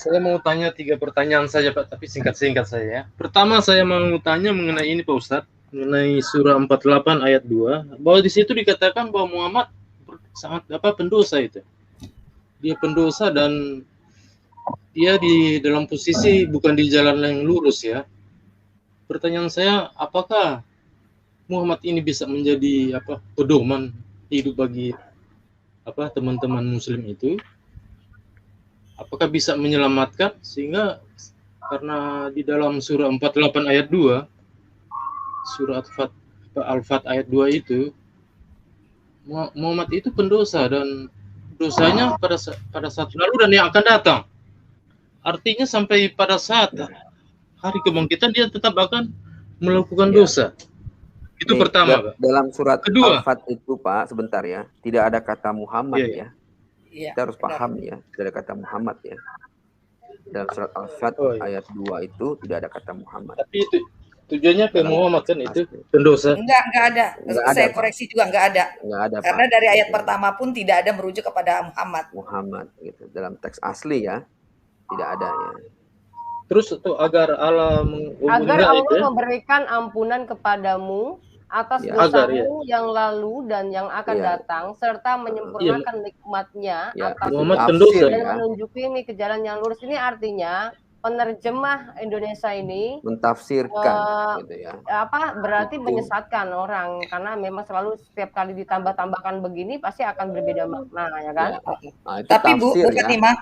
Saya mau tanya 3 pertanyaan saja Pak, tapi singkat-singkat saja ya. Pertama saya mau tanya mengenai ini Pak Ustadz, mengenai surah 48 ayat 2, bahwa di situ dikatakan bahwa Muhammad sangat pendosa itu. Dia pendosa dan dia di dalam posisi bukan di jalan yang lurus ya. Pertanyaan saya, apakah Muhammad ini bisa menjadi pedoman hidup bagi teman-teman muslim itu? Apakah bisa menyelamatkan sehingga karena di dalam surah 48 ayat 2, surah Al-Fat ayat 2 itu Muhammad itu pendosa dan dosanya pada saat lalu dan yang akan datang. Artinya sampai pada saat hari kebangkitan dia tetap akan melakukan dosa. Itu pertama, Pak. Dalam surat Kedua, Al-Fat itu, Pak, sebentar ya, tidak ada kata Muhammad ya. Kita harus paham ya, tidak ada kata Muhammad ya. Dalam surat Al-Fat ayat 2 itu tidak ada kata Muhammad. Tapi itu tujuannya ke Muhammad kan itu pendosa. Enggak ada. Saya koreksi juga enggak ada. Enggak ada, karena Pak. Dari ayat pertama pun tidak ada merujuk kepada Muhammad gitu. Dalam teks asli ya, tidak ada ya. Terus itu agar Allah memberikan ampunan kepadamu atas dosamu yang lalu dan yang akan datang, serta menyempurnakan nikmatnya atas pendosa dan menunjuki ke jalan yang lurus. Ini artinya penerjemah Indonesia ini mentafsirkan gitu ya. Berarti menyesatkan orang, karena memang selalu setiap kali ditambah-tambahkan begini pasti akan berbeda makna ya kan? Itu tapi tafsir, Bu Fatimah,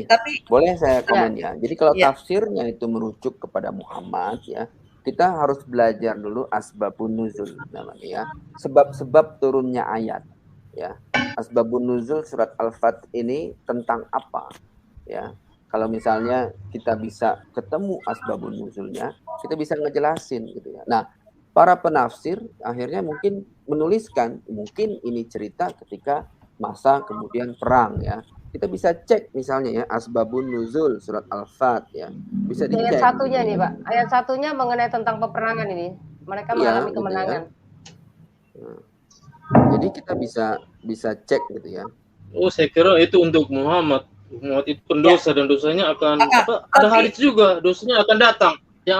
tapi boleh saya komen ya. Jadi kalau tafsirnya itu merujuk kepada Muhammad ya, kita harus belajar dulu asbabun nuzul namanya ya. Sebab-sebab turunnya ayat ya. Asbabun nuzul surat Al-Fat ini tentang apa ya? Kalau misalnya kita bisa ketemu asbabun nuzulnya, kita bisa ngejelasin gitu ya. Nah, para penafsir akhirnya mungkin menuliskan, mungkin ini cerita ketika masa kemudian perang ya. Kita bisa cek misalnya ya asbabun nuzul surat Al-Fat ya. Bisa dicek. Ayat satunya nih, Pak. Ayat satunya mengenai tentang peperangan ini. Mereka mengalami kemenangan. Gitu ya. Jadi kita bisa cek gitu ya. Oh, saya kira itu untuk Muhammad itu pendosa dan dosanya akan ada hari juga dosanya akan datang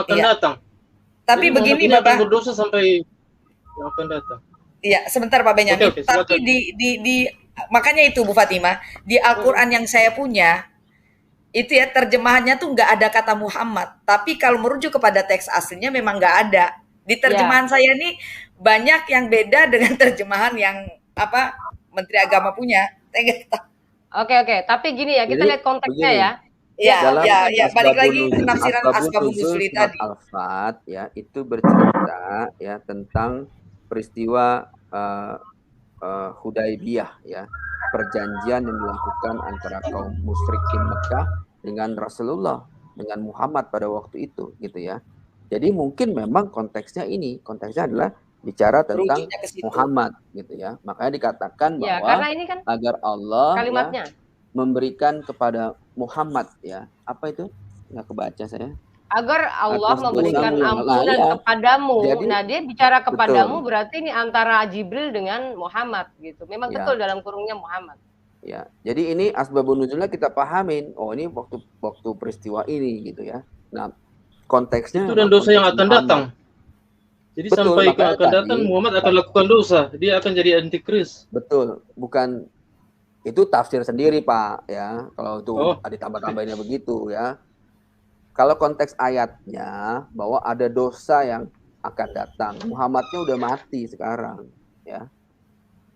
datang. Tapi jadi begini Bapak akan berdosa sampai yang akan datang. Iya, sebentar Pak Benyamin. Tapi di makanya itu Bu Fatimah, di Al-Qur'an yang saya punya itu ya terjemahannya tuh nggak ada kata Muhammad. Tapi kalau merujuk kepada teks aslinya memang nggak ada. Di terjemahan saya nih banyak yang beda dengan terjemahan yang Menteri Agama punya. Oke, tapi gini ya, kita lihat konteksnya ya. Ya, balik lagi penafsiran asbabun nuzul tadi. Al-Fat ya, itu bercerita ya tentang peristiwa Hudaybiyah ya, perjanjian yang dilakukan antara kaum musyrikin Mekah dengan Rasulullah, dengan Muhammad pada waktu itu gitu ya. Jadi mungkin memang konteksnya adalah bicara tentang Muhammad gitu ya. Makanya dikatakan bahwa karena ini kan agar Allah kalimatnya memberikan kepada Muhammad ya. Apa itu? Nggak kebaca saya. Agar Allah memberikan ampunan kepadamu. Jadi, nah, dia bicara kepadamu berarti ini antara Jibril dengan Muhammad gitu. Memang betul dalam kurungnya Muhammad. Ya. Jadi ini asbabun nuzulnya kita pahamin. Oh, ini waktu peristiwa ini gitu ya. Nah, konteksnya itu dan dosa yang akan datang. Jadi sampai akan datang Muhammad akan lakukan dosa, dia akan jadi antikris. Betul, bukan itu tafsir sendiri Pak ya. Kalau itu ditambah-tambahinnya begitu ya. Kalau konteks ayatnya bahwa ada dosa yang akan datang, Muhammadnya udah mati sekarang ya.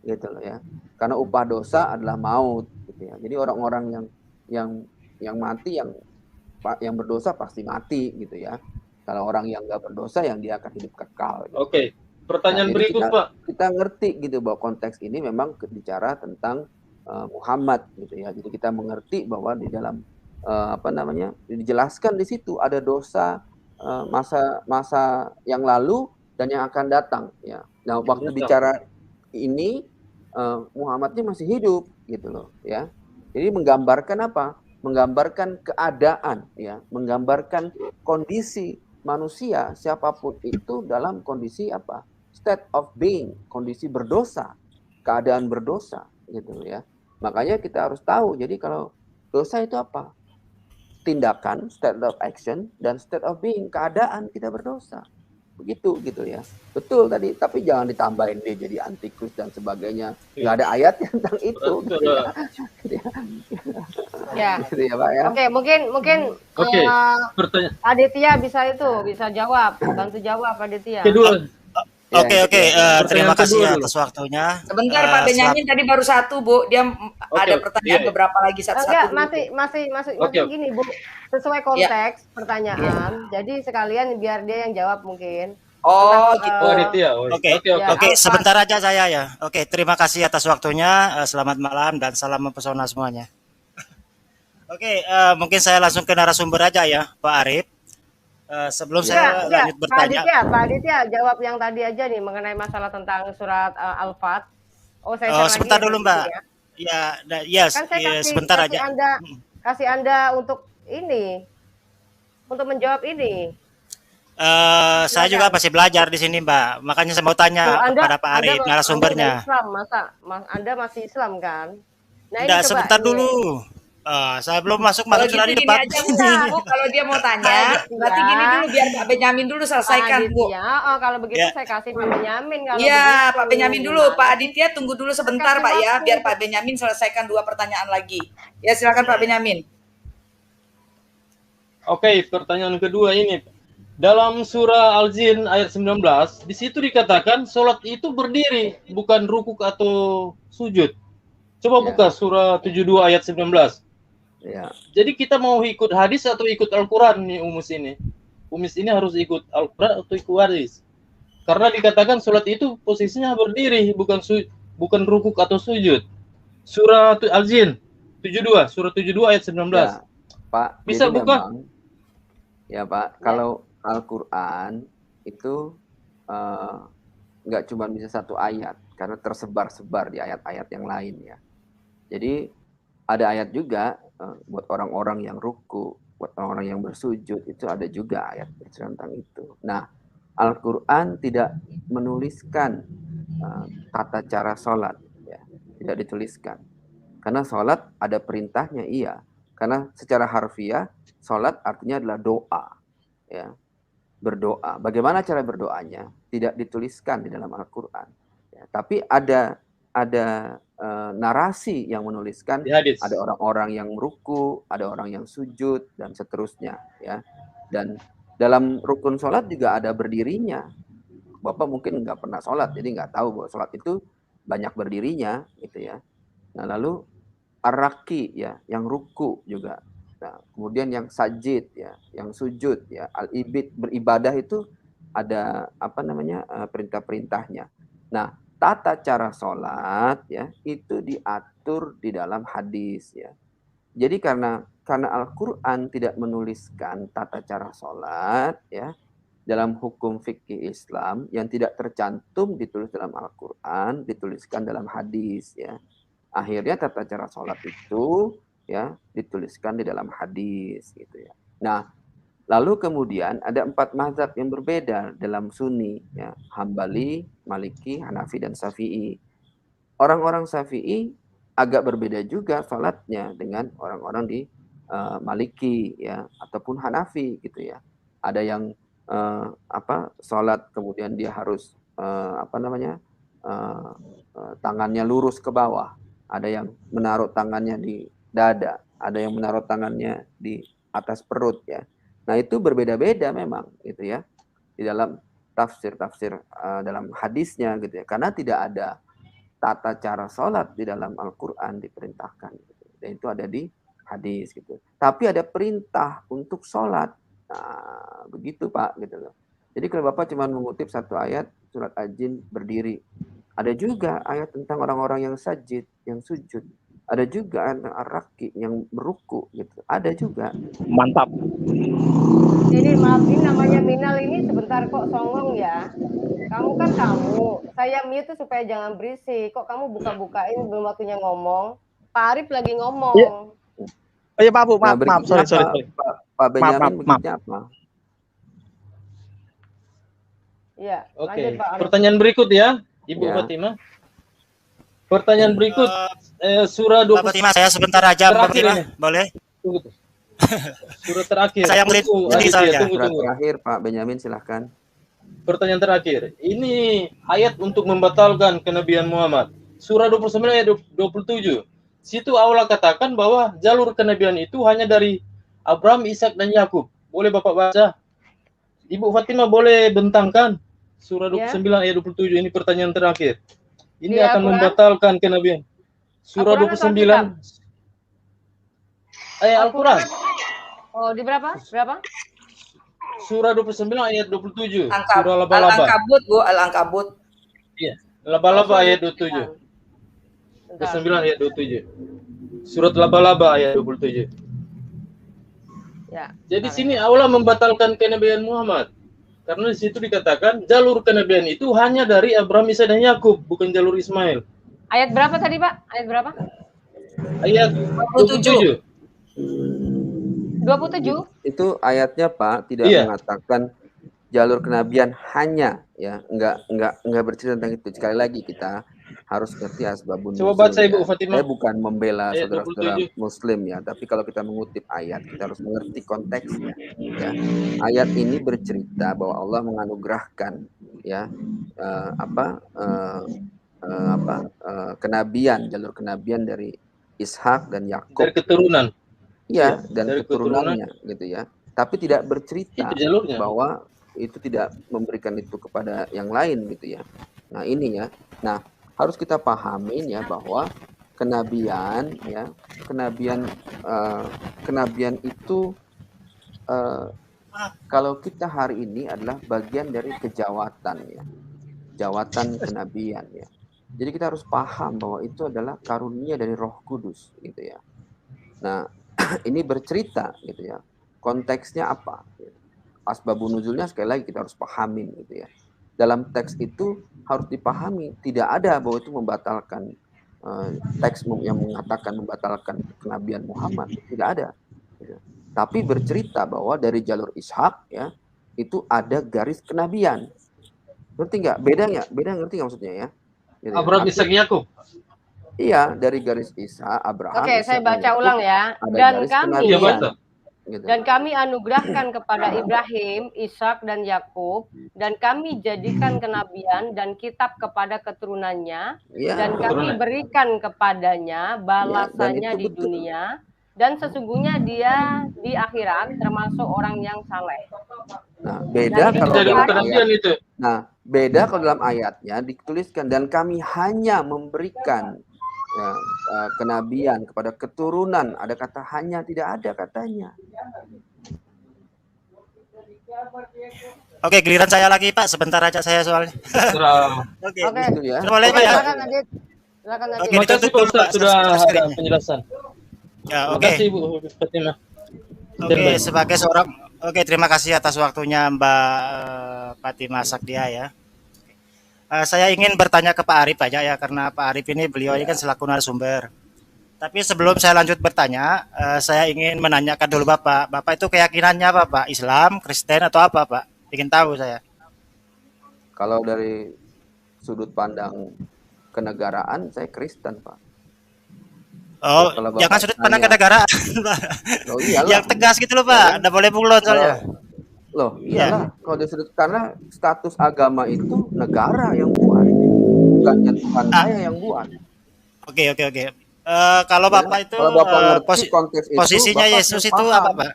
Gitu loh ya. Karena upah dosa adalah maut gitu ya. Jadi orang-orang yang mati yang berdosa pasti mati gitu ya. Kalau orang yang nggak berdosa, yang dia akan hidup kekal. Gitu. Oke, pertanyaan berikut Pak. Kita ngerti gitu bahwa konteks ini memang bicara tentang Muhammad gitu ya. Jadi kita mengerti bahwa di dalam dijelaskan di situ ada dosa masa yang lalu dan yang akan datang ya. Nah waktu bicara ini Muhammadnya masih hidup gitu loh ya. Jadi menggambarkan apa? Menggambarkan keadaan ya, menggambarkan kondisi manusia siapapun itu dalam kondisi apa? State of being, kondisi berdosa, keadaan berdosa gitu ya. Makanya kita harus tahu. Jadi kalau dosa itu apa? tindakan, state of action, dan state of being, keadaan kita berdosa. Begitu gitu ya. Betul tadi, tapi jangan ditambahin dia jadi antikus dan sebagainya. Nggak ada ayat tentang itu. Gitu ya. Ya. Gitu ya, Pak ya. Oke, mungkin Aditya bisa jawab, bantu jawab Aditya. Kedua. Oke. Terima kasih atas waktunya. Sebentar Pak Benyamin tadi baru satu, Bu. Dia ada pertanyaan beberapa lagi satu-satu. Masih gini, Bu. Sesuai konteks pertanyaan. Jadi sekalian biar dia yang jawab mungkin. Oh, gitu. Aditya. Oke, sebentar aja saya ya. Oke, terima kasih atas waktunya. Selamat malam dan salam mempesona semuanya. Oke, mungkin saya langsung ke narasumber aja ya, Pak Arif. Sebelum saya lanjut bertanya, Pak Aditya jawab yang tadi aja nih mengenai masalah tentang surat Al-Fat. Sebentar dulu Mbak. Ya, kan saya sebentar aja. Kasih Anda untuk menjawab ini. Saya juga masih belajar di sini Mbak. Makanya saya mau tanya kepada Pak Arif, narasumbernya. Anda masih Islam kan? Nah, sebentar dulu. Saya belum masuk sudah di depan. Kalau dia mau tanya, berarti gini dulu biar Pak Benyamin dulu selesaikan, Bu. Kalau begitu saya kasih Pak Benyamin. Iya, Pak Benyamin dulu. Pak Aditya tunggu dulu sebentar, Pak ya, biar Pak Benyamin selesaikan 2 pertanyaan lagi. Ya, silakan Pak Benyamin. Oke, pertanyaan kedua ini. Dalam surah Al-Jin ayat 19, di situ dikatakan sholat itu berdiri, bukan rukuk atau sujud. Coba buka surah 72 ayat 19. Ya. Jadi kita mau ikut hadis atau ikut Al-Quran nih Umus ini? Umus ini harus ikut Al-Quran atau ikut hadis? Karena dikatakan sholat itu posisinya berdiri, bukan rukuk atau sujud. Surah Al-Jin 72, surah 72 ayat 19. Ya, Pak, bisa buka? Memang, ya Pak, kalau Al-Quran itu nggak cuma bisa satu ayat, karena tersebar-sebar di ayat-ayat yang lain ya. Jadi ada ayat juga buat orang-orang yang ruku, buat orang-orang yang bersujud, itu ada juga ayat tentang itu. Nah, Al-Quran tidak menuliskan tata cara sholat, ya. Tidak dituliskan. Karena sholat ada perintahnya, iya. Karena secara harfiah, sholat artinya adalah doa, ya. Berdoa. Bagaimana cara berdoanya? Tidak dituliskan di dalam Al-Quran. Ya, tapi ada narasi yang menuliskan, ada orang-orang yang meruku, ada orang yang sujud, dan seterusnya. Ya. Dan dalam rukun sholat juga ada berdirinya. Bapak mungkin nggak pernah sholat, jadi nggak tahu bahwa sholat itu banyak berdirinya, gitu ya. Nah, lalu ar-raki, ya, yang ruku juga. Nah, kemudian yang sajid, ya, yang sujud, ya, al-ibid, beribadah itu ada perintah-perintahnya. Nah, tata cara sholat, ya, itu diatur di dalam hadis, ya. Jadi karena Al-Quran tidak menuliskan tata cara sholat, ya, dalam hukum fikih Islam yang tidak tercantum ditulis dalam Al-Quran, dituliskan dalam hadis, ya. Akhirnya tata cara sholat itu, ya, dituliskan di dalam hadis, gitu ya. Nah, lalu kemudian ada 4 mazhab yang berbeda dalam Sunni, ya, Hambali, Maliki, Hanafi, dan Syafi'i. Orang-orang Syafi'i agak berbeda juga sholatnya dengan orang-orang di Maliki, ya, ataupun Hanafi, gitu ya. Ada yang sholat kemudian dia harus tangannya lurus ke bawah. Ada yang menaruh tangannya di dada, ada yang menaruh tangannya di atas perut, ya. Nah, itu berbeda-beda memang, gitu ya, di dalam tafsir dalam hadisnya, gitu ya, karena tidak ada tata cara sholat di dalam Al-Quran diperintahkan, gitu. Dan itu ada di hadis, gitu. Tapi ada perintah untuk sholat. Nah, begitu Pak, gitu loh. Jadi kalau Bapak cuma mengutip satu ayat surat Al-Jin berdiri, ada juga ayat tentang orang-orang yang sajid, yang sujud. Ada juga ayat tentang ar-raki yang meruku, gitu. Ada juga. Mantap. Ini maaf, ini namanya Minal ini sebentar kok songong ya. Kamu kan saya mute supaya jangan berisik. Kok kamu buka-bukain belum waktunya ngomong? Pak Arif lagi ngomong. Ya. Oh iya, maaf. Sorry. Pak Benyamin begitu apa? Ya, oke. Pertanyaan berikut ya, Ibu Fatimah. Pertanyaan berikut surah 20. Fatimah, saya sebentar aja, Fatimah. Boleh? Surat terakhir. Saya tunggu. Surat terakhir, Pak Benyamin, silahkan. Pertanyaan terakhir. Ini ayat untuk membatalkan kenabian Muhammad. Surah 29 ayat 27. Situ Allah katakan bahwa jalur kenabian itu hanya dari Abraham, Ishak, dan Yakub. Boleh Bapak baca? Ibu Fatimah boleh bentangkan surah 29 ayat 27. Ini pertanyaan terakhir. Ini akan membatalkan kenabian. Surah 29 ayat Al-Quran. Oh, di berapa? Berapa? Surah 29 ayat 27. Surah laba-laba. Al-Ankabut, Bu, Al-Ankabut. Iya, laba-laba ayat 27. 29 ayat 27. Surat laba-laba ayat 27. Ya. Jadi sini Allah membatalkan kenabian Muhammad. Karena di situ dikatakan jalur kenabian itu hanya dari Abraham, Ishak, dan Yakub, bukan jalur Ismail. Ayat berapa tadi, Pak? Ayat berapa? Ayat 27. 27? Itu ayatnya, Pak, tidak mengatakan jalur kenabian hanya, ya, enggak bercerita tentang itu. Sekali lagi kita harus ngerti asbabun nuzul. Coba baca Ibu Fatimah. Saya bukan membela saudara-saudara Muslim ya, tapi kalau kita mengutip ayat kita harus mengerti konteksnya. Ya, ayat ini bercerita bahwa Allah menganugerahkan ya kenabian, jalur kenabian dari Ishak dan Yakub. Dari keturunan. Iya, dan keturunannya gitu ya. Tapi tidak bercerita bahwa itu tidak memberikan itu kepada yang lain gitu ya. Nah, ini ya. Nah, harus kita pahamin ya bahwa kenabian itu kalau kita hari ini adalah bagian dari kejawatan ya. Jawatan kenabian ya. Jadi kita harus paham bahwa itu adalah karunia dari Roh Kudus gitu ya. Nah, ini bercerita gitu ya. Konteksnya apa? Asbabun nuzulnya sekali lagi kita harus pahamin gitu ya. Dalam teks itu harus dipahami tidak ada bahwa itu membatalkan teks yang mengatakan membatalkan kenabian Muhammad, tidak ada. Gitu. Tapi bercerita bahwa dari jalur Ishak ya itu ada garis kenabian. Ngerti nggak? Beda nggak? Beda ngerti nggak maksudnya ya? Gitu, Abraham, Ishak, Yakub. Iya, dari garis Ishak, Abraham. Oke, saya baca ulang ya. Dan kami anugerahkan kepada Ibrahim, Ishak, dan Yakub, dan kami jadikan kenabian dan kitab kepada keturunannya, dan kami berikan kepadanya balasannya di dunia, dan sesungguhnya dia di akhirat termasuk orang yang saleh. Nah, beda kalau dalam ayat itu. Nah, beda kalau dalam ayatnya dituliskan dan kami hanya memberikan ya, kenabian kepada keturunan. Ada kata hanya, tidak ada katanya. Oke, giliran saya lagi Pak, sebentar aja saya soalnya. Oke. Gitu ya. Boleh Pak ya? Silakan Adit. Oke, ditutup dulu Pak, sudah ada penjelasan. Ya, oke. Terima kasih Bu Fatimah. Oke, sebagai seorang terima kasih atas waktunya Mbak Fatimah Sakdia ya. Saya ingin bertanya ke Pak Arif aja ya, karena Pak Arif ini beliau ini kan selaku narasumber. Tapi sebelum saya lanjut bertanya, saya ingin menanyakan dulu Bapak. Bapak itu keyakinannya apa Pak? Islam, Kristen atau apa Pak? Ingin tahu saya. Kalau dari sudut pandang kenegaraan, saya Kristen Pak. Oh, jangan sudut pandang kenegaraan. Oh, iyalah. Yang tegas gitu loh Pak, nggak boleh bulat soalnya. Loh, iyalah. Kalau dari sudut, karena status agama itu negara yang buat, bukannya Tuhan saya yang buat. Oke. Kalau Bapak itu posisinya itu, Yesus itu apa Pak?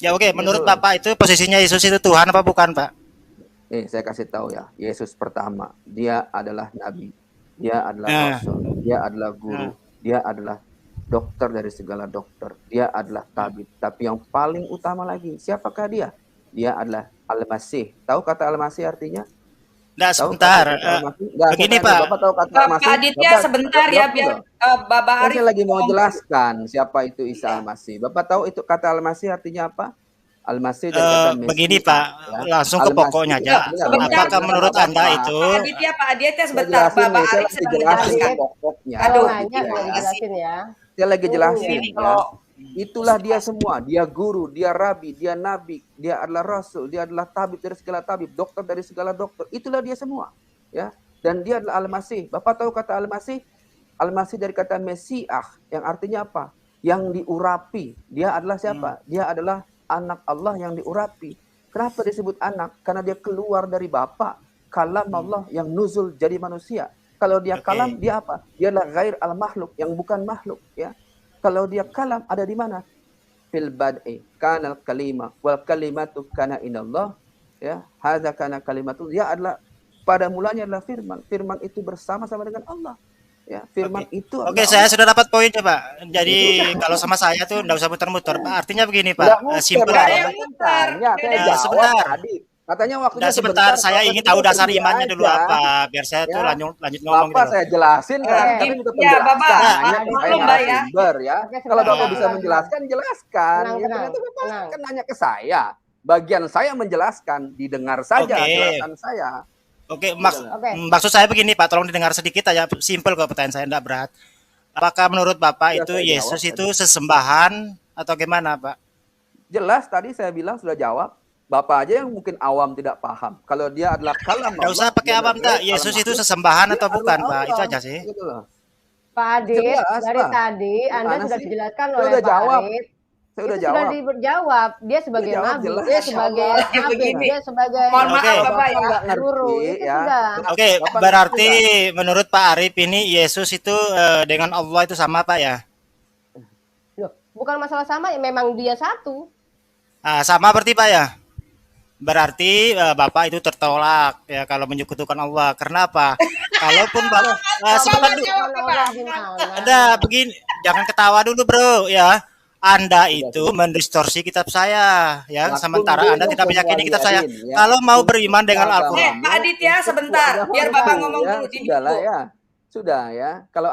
Ya oke, menurut Bapak itu posisinya Yesus itu Tuhan apa bukan Pak? Nih saya kasih tahu ya, Yesus pertama, dia adalah nabi, dia adalah rasul, dia adalah guru, dia adalah dokter dari segala dokter, dia adalah tabib. Tapi yang paling utama lagi, siapakah dia? Dia adalah Al-Masih. Tahu kata Al-Masih artinya? Nah, sebentar. Begini Pak. Bapak tahu kata Al-Masih? Pak Aditya sebentar ya biar Bapak Arif. Saya lagi mau jelaskan siapa itu Isa Al-Masih. Bapak tahu itu kata Al-Masih artinya apa? Al-Masih dari kata Mesias. Begini Pak, ya. Langsung ke pokoknya aja. Apakah menurut Anda itu? Pak Aditya sebentar. Bapak Arif sedang menjelaskan pokoknya. Aduh, jelasin ya. Saya lagi jelasin ya. Itulah dia semua. Dia guru, dia rabi, dia nabi, dia adalah rasul, dia adalah tabib dari segala tabib, dokter dari segala dokter. Itulah dia semua, ya. Dan dia adalah Al-Masih. Bapak tahu kata Al-Masih? Al-Masih dari kata Mesiah yang artinya apa? yang diurapi. Dia adalah siapa? Dia adalah anak Allah yang diurapi. Kenapa disebut anak? Karena dia keluar dari Bapa. Kalam Allah yang nuzul jadi manusia. Kalau dia kalam, dia apa? Dia adalah ghair al-makhluk, yang bukan makhluk. Ya. Kalau dia kalam, ada di mana? Fil bad'i kanal kalimah wal kalimatu kana inallah. Ya, hadza kana kalimatu. Dia adalah pada mulanya adalah firman. Firman itu bersama-sama dengan Allah. Ya, firman itu. Oke, saya sudah dapat poinnya, Pak. Jadi kalau sama saya tuh enggak usah muter-muter. Artinya begini, Pak. Simpel aja. Sebentar. Katanya waktunya sebentar. Saya ingin tahu dasar imannya dulu apa, biar saya tuh lanjut ngomong Bapak saya jelasin kan. Ya, Bapak. Ya. Kalau Bapak bisa menjelaskan, jelaskan. Ternyata Bapak kan nanya ke saya. Bagian saya menjelaskan, didengar saja jelasan saya. Oke, maksud saya begini, Pak, tolong didengar sedikit aja, simpel kok pertanyaan saya, enggak berat. Apakah menurut Bapak itu Yesus itu sesembahan atau gimana, Pak? Jelas tadi saya bilang sudah jawab. Bapak aja yang mungkin awam tidak paham. Kalau dia adalah kalam Allah. Enggak usah pakai awam, tak. Yesus itu sesembahan atau bukan, Pak? Itu aja sih. Pak Adit, dari tadi Anda sudah dijelaskan oleh Pak Adit. Saya udah jawab. Sudah dijawab. Dia sebagai nabi, dia sebagai nabi, dia sebagai Bapak ya. guru. Oke, berarti menurut Pak Arif ini Yesus itu dengan Allah itu sama, Pak ya? Loh, bukan masalah sama, ya memang dia satu. Sama berarti, Pak ya? Berarti Bapak itu tertolak ya kalau menyekutukan Allah. Karena apa? Kalaupun Bapak sebentar dulu. Ada begini, jangan ketawa dulu, Bro, ya. Anda itu mendistorsi kitab saya, ya. Sementara Anda tidak meyakini kitab saya. Kalau mau beriman dengan Al-Qur'an. Pak Aditya sebentar, biar Bapak ngomong dulu. Sudahlah ya. Sudah ya. Kalau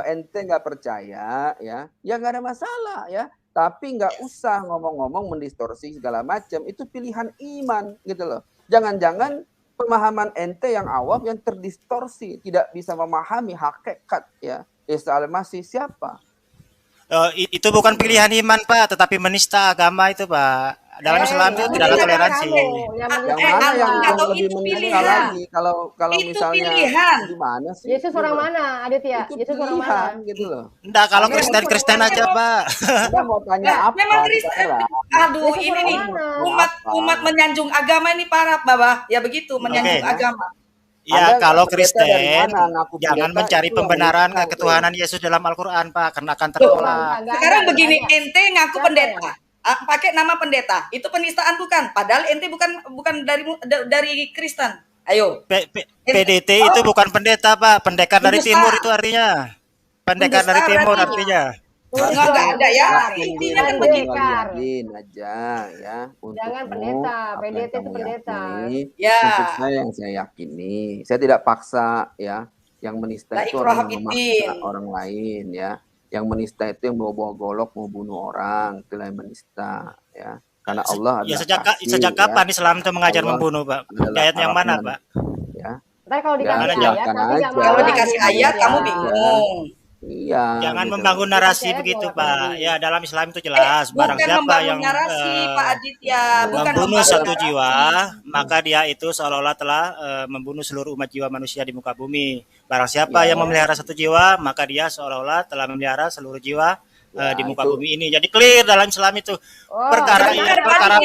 ente nggak percaya ya nggak ada masalah ya. Tapi nggak usah ngomong-ngomong mendistorsi segala macam. Itu pilihan iman gitu loh. Jangan-jangan pemahaman ente yang awam yang terdistorsi, tidak bisa memahami hakikat ya. Isa al-Masih siapa? Itu bukan pilihan iman, Pak, tetapi menista agama itu, Pak. Dalam Islam itu tidak ada toleransi. Yang mana yang lebih menista lagi? Kalau misalnya gimana sih? Yesus orang mana, Aditya? Yesus orang mana? Gitu loh. Enggak, kalau Kristen aja, Pak. Anda mau tanya apa? Memang Kristen. Aduh, ini nih umat menyanjung agama ini parah, Bapak. Ya begitu, menyanjung agama. Ya, kalau Kristen jangan mencari pembenaran ketuhanan Yesus dalam Al-Qur'an, Pak, karena akan tertolak. Sekarang begini, ente ngaku pendeta, pakai nama pendeta. Itu penistaan bukan? Padahal ente bukan dari Kristen. Ayo. PDT itu bukan pendeta, Pak. Pendekar dari timur itu artinya. Pendekar dari timur artinya. Enggak ada ya. Intinya kan pendekar. Aja ya. Jangan pendeta, PDT itu pendeta. Ya. Untuk saya yang saya yakini, saya tidak paksa ya. Yang menista itu orang yang memaksa orang lain ya. Yang menista itu yang bawa golok mau bunuh orang, itulah yang menista ya. Karena Allah adalah sejak kapan Islam itu mengajar membunuh, Pak? Ayat yang mana, Pak? Ya. Ntar kalau dikasih ayat, kamu bingung. Iya. Jangan membangun narasi begitu, Pak. Ya, dalam Islam itu jelas barang siapa yang narasi, Pak Aditya, membunuh satu jiwa, maka dia itu seolah-olah telah membunuh seluruh umat jiwa manusia di muka bumi. Barang siapa yang memelihara satu jiwa, maka dia seolah-olah telah memelihara seluruh jiwa di muka bumi ini. Jadi clear dalam Islam itu. Perkara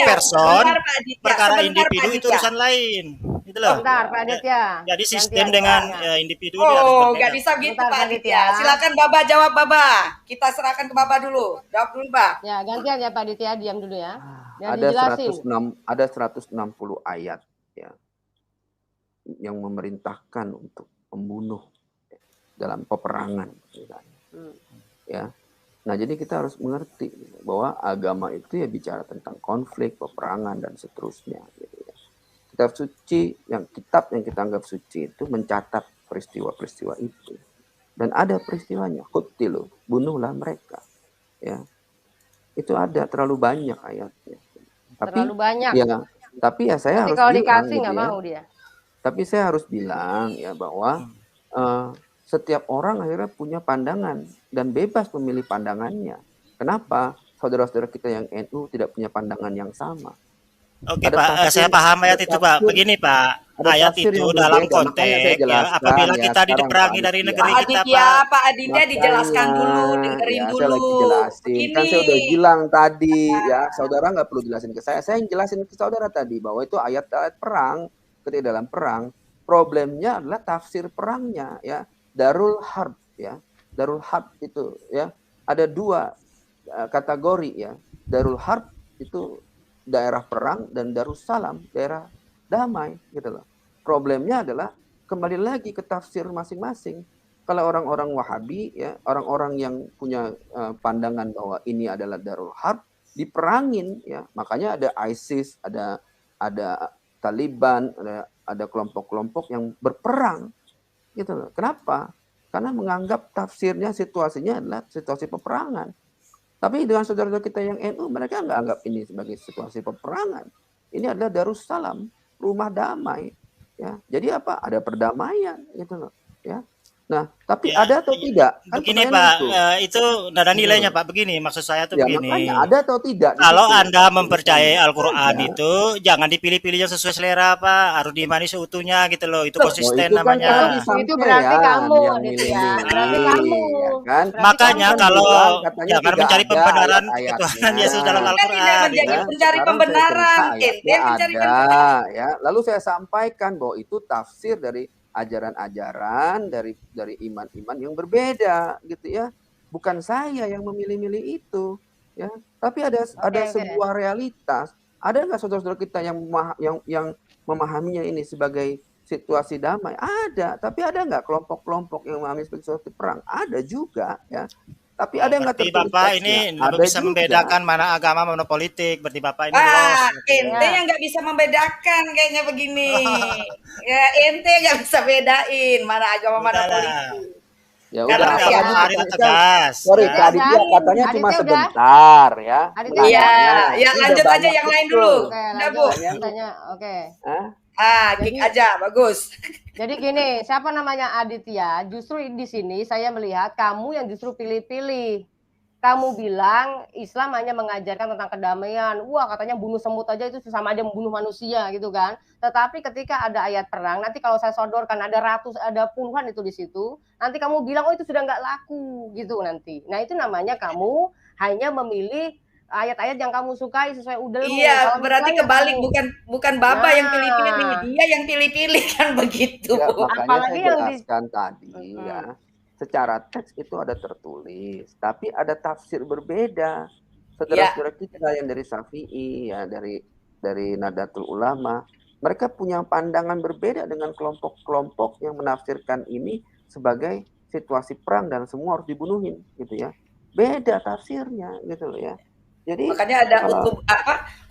person, perkara individu itu urusan lain. Gitu loh. Bentar, Pak Aditya. Jadi sistem dengan individu nggak bisa gitu, Pak Aditya. Silakan Baba jawab, Baba. Kita serahkan ke Baba dulu. Jawab dulu, Pak. Ya, gantian ya Pak Aditya, diam dulu ya. Ada 160 ayat ya yang memerintahkan untuk membunuh dalam peperangan ya. Nah, jadi kita harus mengerti bahwa agama itu ya bicara tentang konflik, peperangan dan seterusnya gitu ya. Kitab suci, kitab yang kita anggap suci itu mencatat peristiwa-peristiwa itu. Dan ada peristiwanya, qutilu, bunuhlah mereka. Ya. Itu ada terlalu banyak ayatnya. Terlalu banyak. Ya, tapi ya saya harus kalau bilang dikasih gitu nggak ya. mau dia. Tapi saya harus bilang ya bahwa setiap orang akhirnya punya pandangan dan bebas memilih pandangannya. Kenapa? Saudara-saudara kita yang NU tidak punya pandangan yang sama. Oke, Pak, saya paham ayat itu, Pak. Begini, Pak. ayat itu dalam konteks ya, apabila kita diperangi dari negeri kita, Pak. Pak Aditya dijelaskan dulu, dengerin dulu. Saya lagi jelasin. Kan saya udah bilang tadi ya, saudara nggak perlu jelasin ke saya. Saya yang jelasin ke saudara tadi bahwa itu ayat-ayat perang, ketika dalam perang. Problemnya adalah tafsir perangnya ya. Darul harb ya. Darul harb itu ya. Ada dua kategori ya. Darul harb itu daerah perang dan Darussalam daerah damai gitu loh. Problemnya adalah kembali lagi ke tafsir masing-masing. Kalau orang-orang Wahabi ya, orang-orang yang punya pandangan bahwa ini adalah Darul Harb, diperangin ya. Makanya ada ISIS, ada Taliban, ada kelompok-kelompok yang berperang gitu loh. Kenapa? Karena menganggap tafsirnya, situasinya adalah situasi peperangan. Tapi dengan saudara-saudara kita yang NU, mereka nggak anggap ini sebagai situasi peperangan. Ini adalah Darussalam, rumah damai ya. Jadi apa? Ada perdamaian gitu loh ya. Nah, tapi ya, ada atau tidak? Kan begini Pak, itu ada nilainya Pak. Begini, maksud saya tuh begini. Makanya ada atau tidak? Kalau Anda mempercayai Al-Quran itu, jangan dipilih-pilih yang sesuai selera Pak. Harus diimani seutuhnya gitu loh. Itu konsisten itu namanya. Itu berarti kamu, ya. Berarti kamu. Ya kan? Makanya kalau jangan mencari pembenaran ketuhanan Yesus dalam Al-Quran. Tidak mencari pembenaran. Ada, ya. Lalu saya sampaikan bahwa itu tafsir dari ajaran-ajaran dari iman-iman yang berbeda gitu ya. Bukan saya yang memilih-milih itu ya, tapi ada sebuah realitas. Ada nggak saudara-saudara kita yang memahaminya ini sebagai situasi damai? Ada, tapi ada nggak kelompok-kelompok yang memahami sebagai situasi perang? Ada juga ya. Tapi ada nggak tertulis Bapak ini bisa juga membedakan mana agama mana politik. Berarti Bapak ini ente yang nggak bisa membedakan kayaknya begini. Ya ente nggak bisa bedain mana agama mana politik. Ya udah, sorry Kak Aditya katanya cuma sebentar ya. Iya, ya lanjut aja yang lain dulu. Udah Bu. Oke. Kick aja, bagus. Jadi gini, siapa namanya Aditya? Justru di sini saya melihat kamu yang justru pilih-pilih. Kamu bilang Islam hanya mengajarkan tentang kedamaian. Wah, katanya bunuh semut aja itu sama aja membunuh manusia gitu kan. Tetapi ketika ada ayat perang, nanti kalau saya sodorkan ada puluhan itu di situ, nanti kamu bilang oh itu sudah nggak laku gitu nanti. Nah itu namanya kamu hanya memilih ayat-ayat yang kamu sukai sesuai udelmu. Iya, berarti kebalik, bukan Baba yang pilih-pilih, dia yang pilih-pilih kan begitu. Ya, makanya apalagi saya jelaskan tadi ya. Secara teks itu ada tertulis, tapi ada tafsir berbeda. Saudara-saudara kita yang dari Syafi'i ya, dari Nahdlatul Ulama, mereka punya pandangan berbeda dengan kelompok-kelompok yang menafsirkan ini sebagai situasi perang dan semua harus dibunuhin gitu ya. Beda tafsirnya gitu loh ya. Jadi makanya ada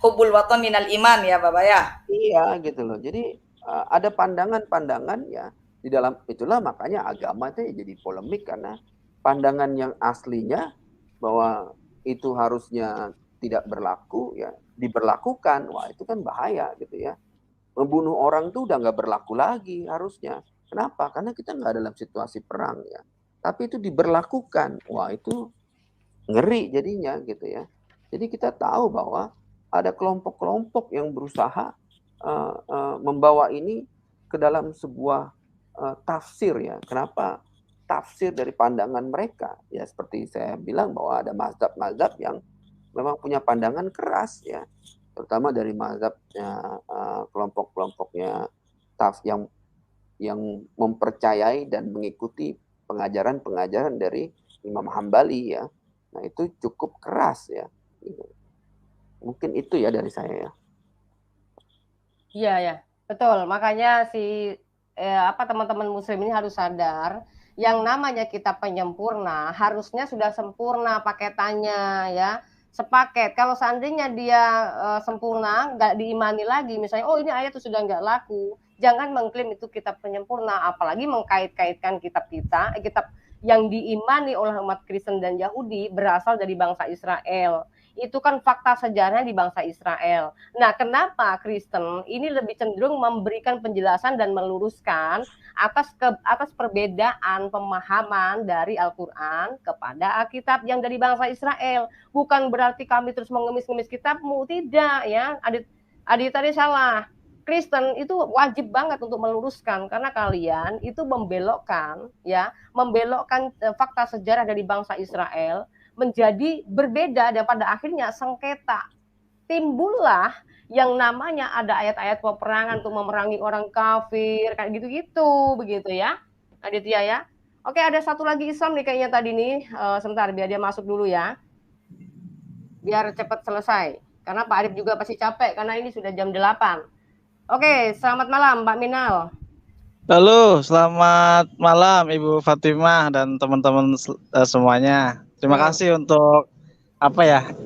hubul waton minal iman ya Bapak ya. Iya gitu loh. Jadi ada pandangan-pandangan ya di dalam itulah makanya agama itu jadi polemik karena pandangan yang aslinya bahwa itu harusnya tidak berlaku ya diberlakukan. Wah itu kan bahaya gitu ya. Membunuh orang tuh udah nggak berlaku lagi harusnya. Kenapa? Karena kita nggak dalam situasi perang ya. Tapi itu diberlakukan. Wah itu ngeri jadinya gitu ya. Jadi kita tahu bahwa ada kelompok-kelompok yang berusaha membawa ini ke dalam sebuah tafsir ya. Kenapa? Tafsir dari pandangan mereka. Ya seperti saya bilang bahwa ada mazhab-mazhab yang memang punya pandangan keras ya. Terutama dari mazhabnya kelompok-kelompoknya yang mempercayai dan mengikuti pengajaran-pengajaran dari Imam Hambali ya. Nah itu cukup keras ya. Mungkin itu ya dari saya ya. Iya ya, betul. Makanya teman-teman muslim ini harus sadar yang namanya kitab penyempurna harusnya sudah sempurna paketannya ya. Sepaket. Kalau seandainya dia sempurna, nggak diimani lagi, misalnya oh ini ayat itu sudah nggak laku, jangan mengklaim itu kitab penyempurna, apalagi mengkait-kaitkan kitab yang diimani oleh umat Kristen dan Yahudi berasal dari bangsa Israel. Itu kan fakta sejarahnya di bangsa Israel. Nah, kenapa Kristen ini lebih cenderung memberikan penjelasan dan meluruskan atas perbedaan pemahaman dari Al-Quran kepada Alkitab yang dari bangsa Israel. Bukan berarti kami terus mengemis-ngemis kitabmu, tidak ya. Adit tadi salah. Kristen itu wajib banget untuk meluruskan karena kalian itu membelokkan fakta sejarah dari bangsa Israel menjadi berbeda dan pada akhirnya sengketa. Timbullah yang namanya ada ayat-ayat peperangan untuk memerangi orang kafir kayak gitu-gitu begitu ya. Aditya ya. Oke, ada satu lagi Islam nih kayaknya tadi nih. Sebentar biar dia masuk dulu ya. Biar cepat selesai. Karena Pak Arif juga pasti capek karena ini sudah jam 8. Oke, selamat malam Pak Minal. Halo, selamat malam Ibu Fatimah dan teman-teman semuanya. Terima kasih untuk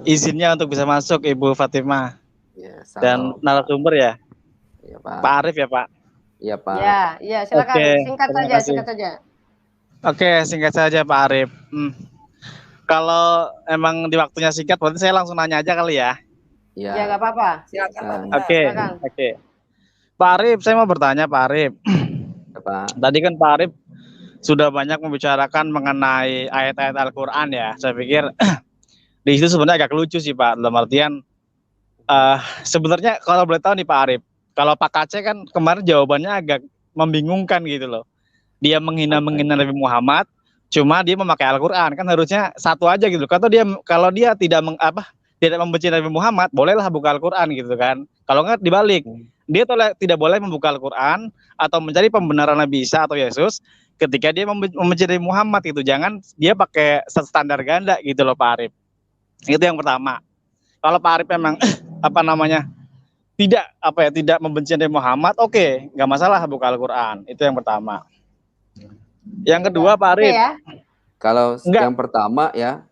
izinnya untuk bisa masuk Ibu Fatimah. Ya, dan narasumber ya. Ya, Pak. Pak Arif ya, Pak. Iya, Pak. Ya, silakan singkat saja. Oke, singkat saja Pak Arif. Kalau emang di waktunya singkat, berarti saya langsung nanya aja kali ya. Ya, nggak apa-apa. Silakan. Oke. Pak Arif, saya mau bertanya Pak Arif. Pak. Tadi kan Pak Arif sudah banyak membicarakan mengenai ayat-ayat Al-Quran ya. Saya pikir di situ sebenarnya agak lucu sih Pak. Dalam artian sebenarnya kalau boleh tahu nih Pak Arif, kalau Pak Kace kan kemarin jawabannya agak membingungkan gitu loh. Dia menghina Nabi Muhammad, cuma dia memakai Al-Quran, kan harusnya satu aja gitu. Kalau dia tidak membenci Nabi Muhammad, bolehlah buka Al-Quran gitu kan. Kalau nggak dibalik, dia tidak boleh membuka Al-Quran atau mencari pembenaran Nabi Isa atau Yesus ketika dia membenci Nabi Muhammad gitu. Jangan dia pakai standar ganda gitu loh Pak Arif. Itu yang pertama. Kalau Pak Arif memang tidak membenci Nabi Muhammad, oke, nggak masalah buka Al-Quran. Itu yang pertama. Yang kedua Pak Arif, kalau yang pertama ya,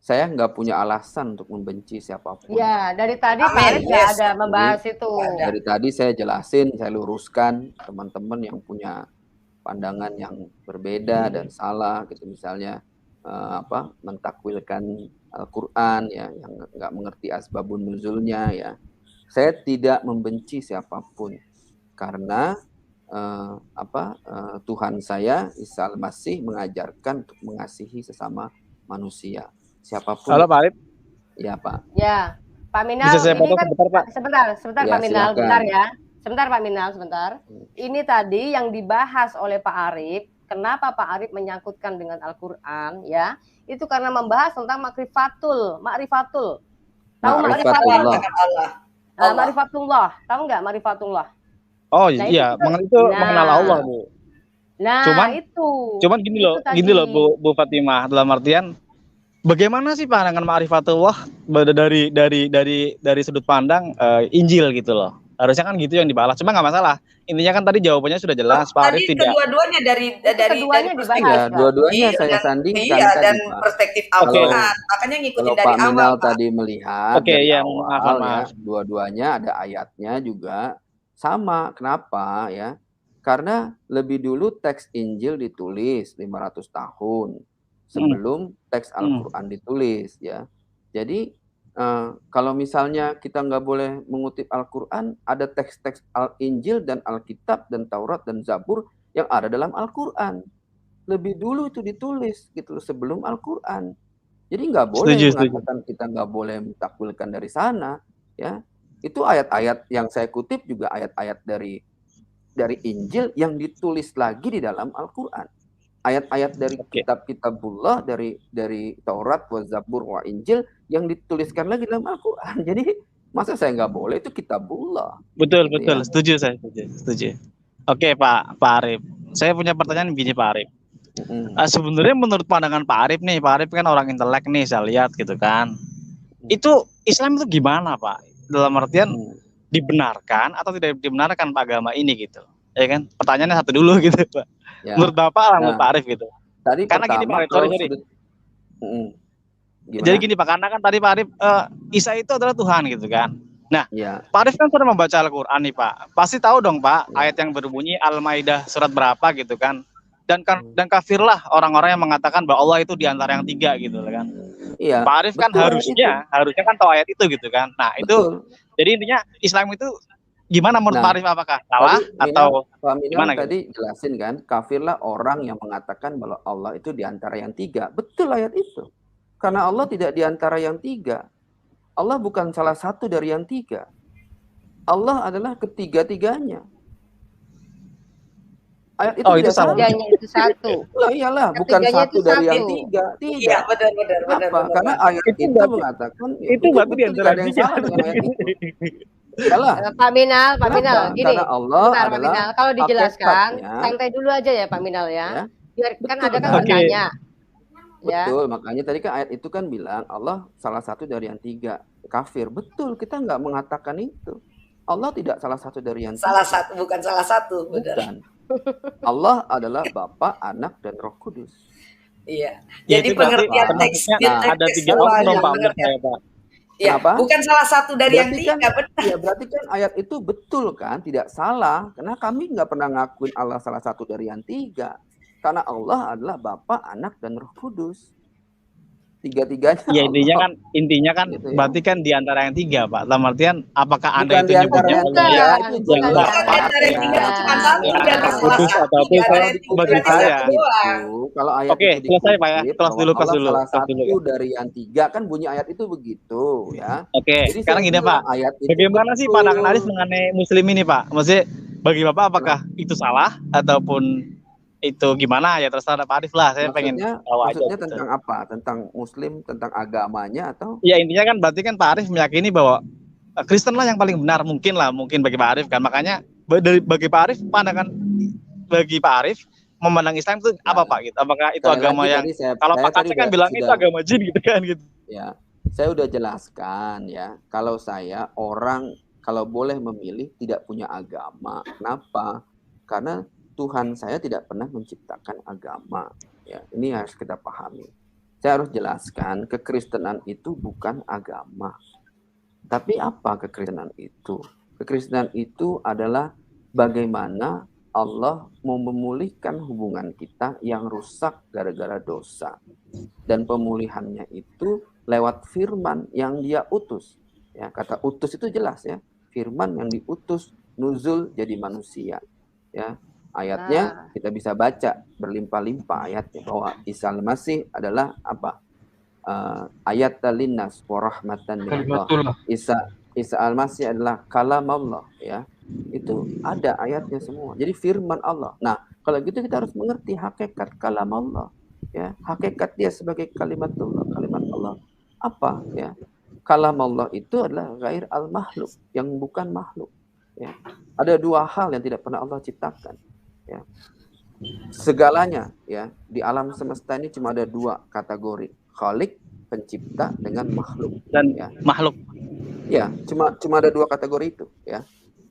saya nggak punya alasan untuk membenci siapapun. Ya, dari tadi Pak Arif nggak ada membahas itu. Dari tadi saya jelasin, saya luruskan teman-teman yang punya pandangan yang berbeda dan salah gitu, misalnya mentakwilkan Al-Quran ya, yang nggak mengerti asbabun nuzulnya ya. Saya tidak membenci siapapun karena Tuhan saya Isa Al-Masih mengajarkan untuk mengasihi sesama manusia siapapun. Halo Pak Arif. Ya Pak. Ya Pak Minal. Bisa saya potong sebentar Pak? Sebentar ya, Pak Minal, bentar ya. Sebentar Pak Minal, sebentar. Ini tadi yang dibahas oleh Pak Arif. Kenapa Pak Arif menyangkutkan dengan Al-Quran ya? Itu karena membahas tentang ma'rifatul. Tahu ma'rifatullah? Ma'rifatullah. Tahu nggak ma'rifatullah? Oh iya, itu mengenal Allah Bu. Nah, cuman gini loh Bu Fatimah, dalam artian bagaimana sih pandangan ma'rifatullah dari sudut pandang Injil gitu loh. Harusnya kan gitu yang dibahas. Cuma nggak masalah. Intinya kan tadi jawabannya sudah jelas. Pak Arif tidak. Kedua-duanya dari dibahas. Ya, dua-duanya saya sandingkan tadi, dan perspektif Al-Quran. Makanya ngikutin dari awal. Pak Minal tadi melihat awal ya, dua-duanya ada ayatnya juga sama. Kenapa ya? Karena lebih dulu teks Injil ditulis 500 tahun sebelum teks Al-Quran ditulis ya. Jadi kalau misalnya kita nggak boleh mengutip Al-Quran, ada teks-teks Al-Injil dan Alkitab dan Taurat dan Zabur yang ada dalam Al-Quran. Lebih dulu itu ditulis gitu sebelum Al-Quran. Jadi nggak boleh mengatakan kita nggak boleh mentakwilkan dari sana ya. Itu ayat-ayat yang saya kutip juga ayat-ayat dari Injil yang ditulis lagi di dalam Al-Quran. Ayat-ayat dari kitab-kitabullah, dari Taurat, wa Zabur, wa Injil yang dituliskan lagi dalam Al-Quran. Jadi masa saya nggak boleh, itu kitabullah. Betul. Ya. Setuju. Oke Pak Arif, saya punya pertanyaan begini Pak Arif. Sebenarnya menurut pandangan Pak Arif nih, Pak Arif kan orang intelek nih, saya lihat gitu kan. Itu Islam itu gimana Pak? Dalam artian dibenarkan atau tidak dibenarkan Pak agama ini gitu? Ya kan? Pertanyaannya satu dulu gitu Pak. Ya. Menurut Bapak, menurut Pak Arif gitu. Karena gini Pak Arif, sorry. Jadi gini Pak, karena kan tadi Pak Arif, Isa itu adalah Tuhan gitu kan. Nah, Pak Arif kan sudah membaca Al-Quran nih Pak. Pasti tahu dong Pak, ayat yang berbunyi Al-Maidah surat berapa gitu kan. Dan kafirlah orang-orang yang mengatakan bahwa Allah itu di antara yang 3 gitu kan. Iya. Pak Arif kan harusnya kan tahu ayat itu gitu kan. Nah, itu jadi intinya Islam itu gimana menurut Pak Arif, apakah salah atau gimana tadi gitu? Jelasin kan, kafirlah orang yang mengatakan bahwa Allah itu di antara yang 3. Betul ayat itu. Karena Allah tidak di antara yang 3. Allah bukan salah satu dari yang 3. Allah adalah ketiga-tiganya. Ayat itu itu sama. Itu satu. Lah iyalah, bukan satu dari yang tiga. Tidak. Iya, benar. Karena ayat itu mengatakan itu berarti di antara yang salah dengan ayat itu. Salah. Pak Minal, gini. Karena Allah bentar, adalah Pak Minal. Kalau dijelaskan, santai dulu aja ya Pak Minal ya. Biar kan ada kan bertanya. Betul, makanya tadi kan ayat itu kan bilang Allah salah satu dari yang tiga. Kafir. Betul, kita nggak mengatakan itu. Allah tidak salah satu dari yang tiga. Bukan salah satu, benar. Bukan. Allah adalah Bapa, Anak, dan Roh Kudus. Iya. Jadi pengertian teksnya ada 3 oknum Pak menurut saya, Pak. Ya, bukan salah satu dari yang tiga, benar. Ya, berarti kan ayat itu betul kan, tidak salah. Karena kami nggak pernah ngakuin Allah salah satu dari yang tiga. Karena Allah adalah Bapa, Anak, dan Roh Kudus. Tiga-tiganya. Ya intinya kan gitu, berarti kan di antara yang tiga, Pak. Dalam artian apakah Anda itu nyebutnya Allah? Bukan di antara yang tiga, cuma satu dan Kudus atau itu saya bagi saya. Kalau ayat Oke, selesai Pak ya. Kelas dulu. Salah satu dari yang tiga kan bunyi ayat itu begitu ya. Oke, sekarang gini Pak. Bagaimana sih pandangan Aris mengenai Muslim ini Pak? Maksudnya bagi Bapak apakah itu salah ataupun itu gimana ya, terserah Pak Arif lah, saya pengen tahu aja. Maksudnya tentang apa? Tentang Muslim, tentang agamanya atau? Ya intinya kan berarti kan Pak Arif meyakini bahwa Kristen lah yang paling benar mungkin bagi Pak Arif kan, makanya bagi Pak Arif pandangan bagi Pak Arif memandang Islam itu apa Pak gitu? Apakah itu agama yang kalau Pak Kacek kan bilang itu agama jin gitu kan gitu? Ya, saya udah jelaskan ya. Kalau saya orang kalau boleh memilih tidak punya agama, kenapa? Karena Tuhan saya tidak pernah menciptakan agama. Ya, ini harus kita pahami. Saya harus jelaskan, kekristenan itu bukan agama. Tapi apa kekristenan itu? Kekristenan itu adalah bagaimana Allah mau memulihkan hubungan kita yang rusak gara-gara dosa. Dan pemulihannya itu lewat firman yang Dia utus. Ya, kata utus itu jelas ya. Firman yang diutus nuzul jadi manusia. Ya. Ayatnya kita bisa baca berlimpah-limpah ayatnya bahwa Isa al-Masih adalah apa? Ayat linnas wa rahmatan minallah. Isa al-Masih adalah kalam Allah ya. Itu ada ayatnya semua. Jadi firman Allah. Nah, kalau gitu kita harus mengerti hakikat kalam Allah ya. Hakikat dia sebagai kalimat Allah. Apa ya? Kalam Allah itu adalah ghair al-makhluk, yang bukan makhluk ya. Ada dua hal yang tidak pernah Allah ciptakan. Ya. Segalanya ya di alam semesta ini cuma ada dua kategori, khalik pencipta dengan makhluk dan ya. Makhluk ya cuma ada dua kategori itu ya.